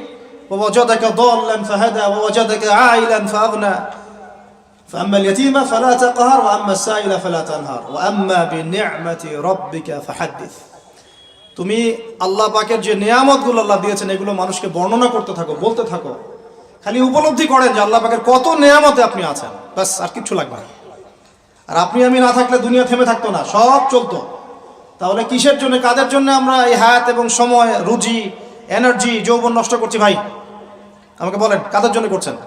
ওয়া ওয়াজাদাকা দাল্লান ফাহাদা ওয়া ওয়াজাদাকা আইলান ফাআগনা فأما اليتيم فلا تقهر وأما السائل فلا تنهر وأما بنعمة ربك فحدث। তুমি আল্লাহ পাকের যে নিয়ামতগুলো আল্লাহ দিয়েছেন এগুলো মানুষকে বর্ণনা করতে থাকো, বলতে থাকো, খালি উপলব্ধি করেন যে আল্লাহ পাকের কত নিয়ামতে আপনি আছেন, ব্যাস, আর কিচ্ছু লাগবে না। আর আপনি আমি না থাকলে দুনিয়া থেমে থাকতো না, সব চলতো। তাহলে কিসের জন্য, কাদের জন্য আমরা এই হায়াত এবং সময়, রুজি, এনার্জি, যৌবন নষ্ট করছি? ভাই আমাকে বলেন, কাদের জন্য করছেন?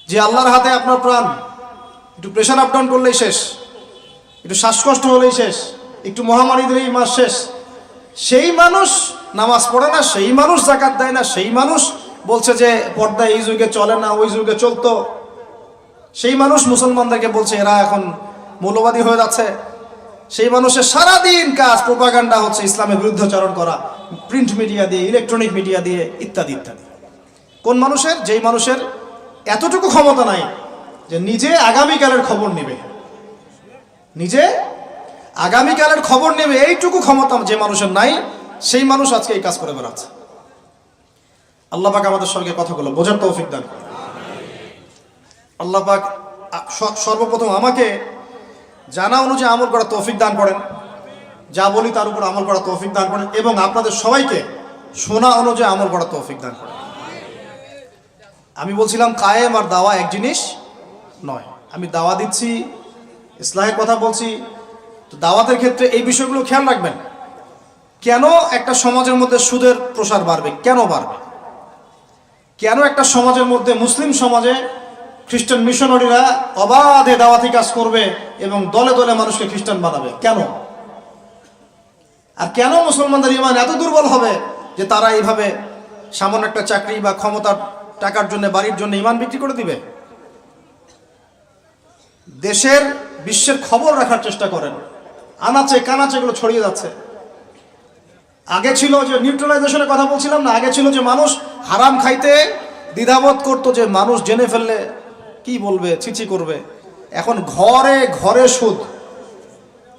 যে আল্লাহর হাতে আপনার প্রাণ, একটু প্রেশার আপ ডাউন করলেই শেষ, একটু শ্বাসকষ্ট হলেই শেষ, একটু মহামারী দিলেই মাস শেষ। সেই মানুষ নামাজ পড়ে না, সেই মানুষ যাকাত দেয় না, সেই মানুষ বলছে যে পর্দা এই যুগে চলে না, ওই যুগে চলতো। সেই মানুষ মুসলমানদেরকে বলছে এরা এখন মৌলবাদী হয়ে যাচ্ছে। সেই মানুষের সারাদিন কাজ প্রোপাগান্ডা হচ্ছে, ইসলামের বিরুদ্ধাচরণ করা, প্রিন্ট মিডিয়া দিয়ে, ইলেকট্রনিক মিডিয়া দিয়ে, ইত্যাদি ইত্যাদি। কোন মানুষের? যেই মানুষের এতটুকু ক্ষমতা নাই যে নিজে আগামীকালের খবর নেবে, নিজে আগামীকালের খবর নেবে, এইটুকু ক্ষমতা যে মানুষের নাই, সেই মানুষ আজকে এই কাজ করে বেড়াচ্ছে। আল্লাহ পাক আমাদের সঙ্গে কথাগুলো বোঝার তৌফিক দান করেন। আল্লাহ পাক সর্বপ্রথম আমাকে জানা অনুযায়ী আমল করা তৌফিক দান করেন, যা বলি তার উপর আমল করা তৌফিক দান করেন, এবং আপনাদের সবাইকে শোনা অনুযায়ী আমল করা তৌফিক দান করেন। আমি বলছিলাম কায়েম আর দাওয়া এক জিনিস নয়। আমি দাওয়া দিচ্ছি, ইসলাহের কথা বলছি, তো দাওয়াতের ক্ষেত্রে এই বিষয়গুলো খেয়াল রাখবেন। কেন একটা সমাজের মধ্যে সুদের প্রসার বাড়বে? কেন বাড়বে? কেন একটা সমাজের মধ্যে, মুসলিম সমাজে খ্রিস্টান মিশনারিরা অবাধে দাওয়াতি কাজ করবে এবং দলে দলে মানুষকে খ্রিস্টান বানাবে? কেন? আর কেন মুসলমানদের ঈমান এত দুর্বল হবে যে তারা এইভাবে সামান্য একটা চাকরি বা ক্ষমতার টাকার জন্য, বাড়ির জন্য ঈমান বিক্রি করে দিবে? দেশের, বিশ্বের খবর রাখার চেষ্টা করেন। আনাচে কানাচে এগুলো ছড়িয়ে যাচ্ছে। আগে ছিল যে নিউট্রালাইজেশনের কথা বলছিলাম না, আগে ছিল যে মানুষ হারাম খাইতে দ্বিধাবোধ করতো, যে মানুষ জেনে ফেললে কি বলবে, ছিছি করবে। এখন ঘরে ঘরে সুদ।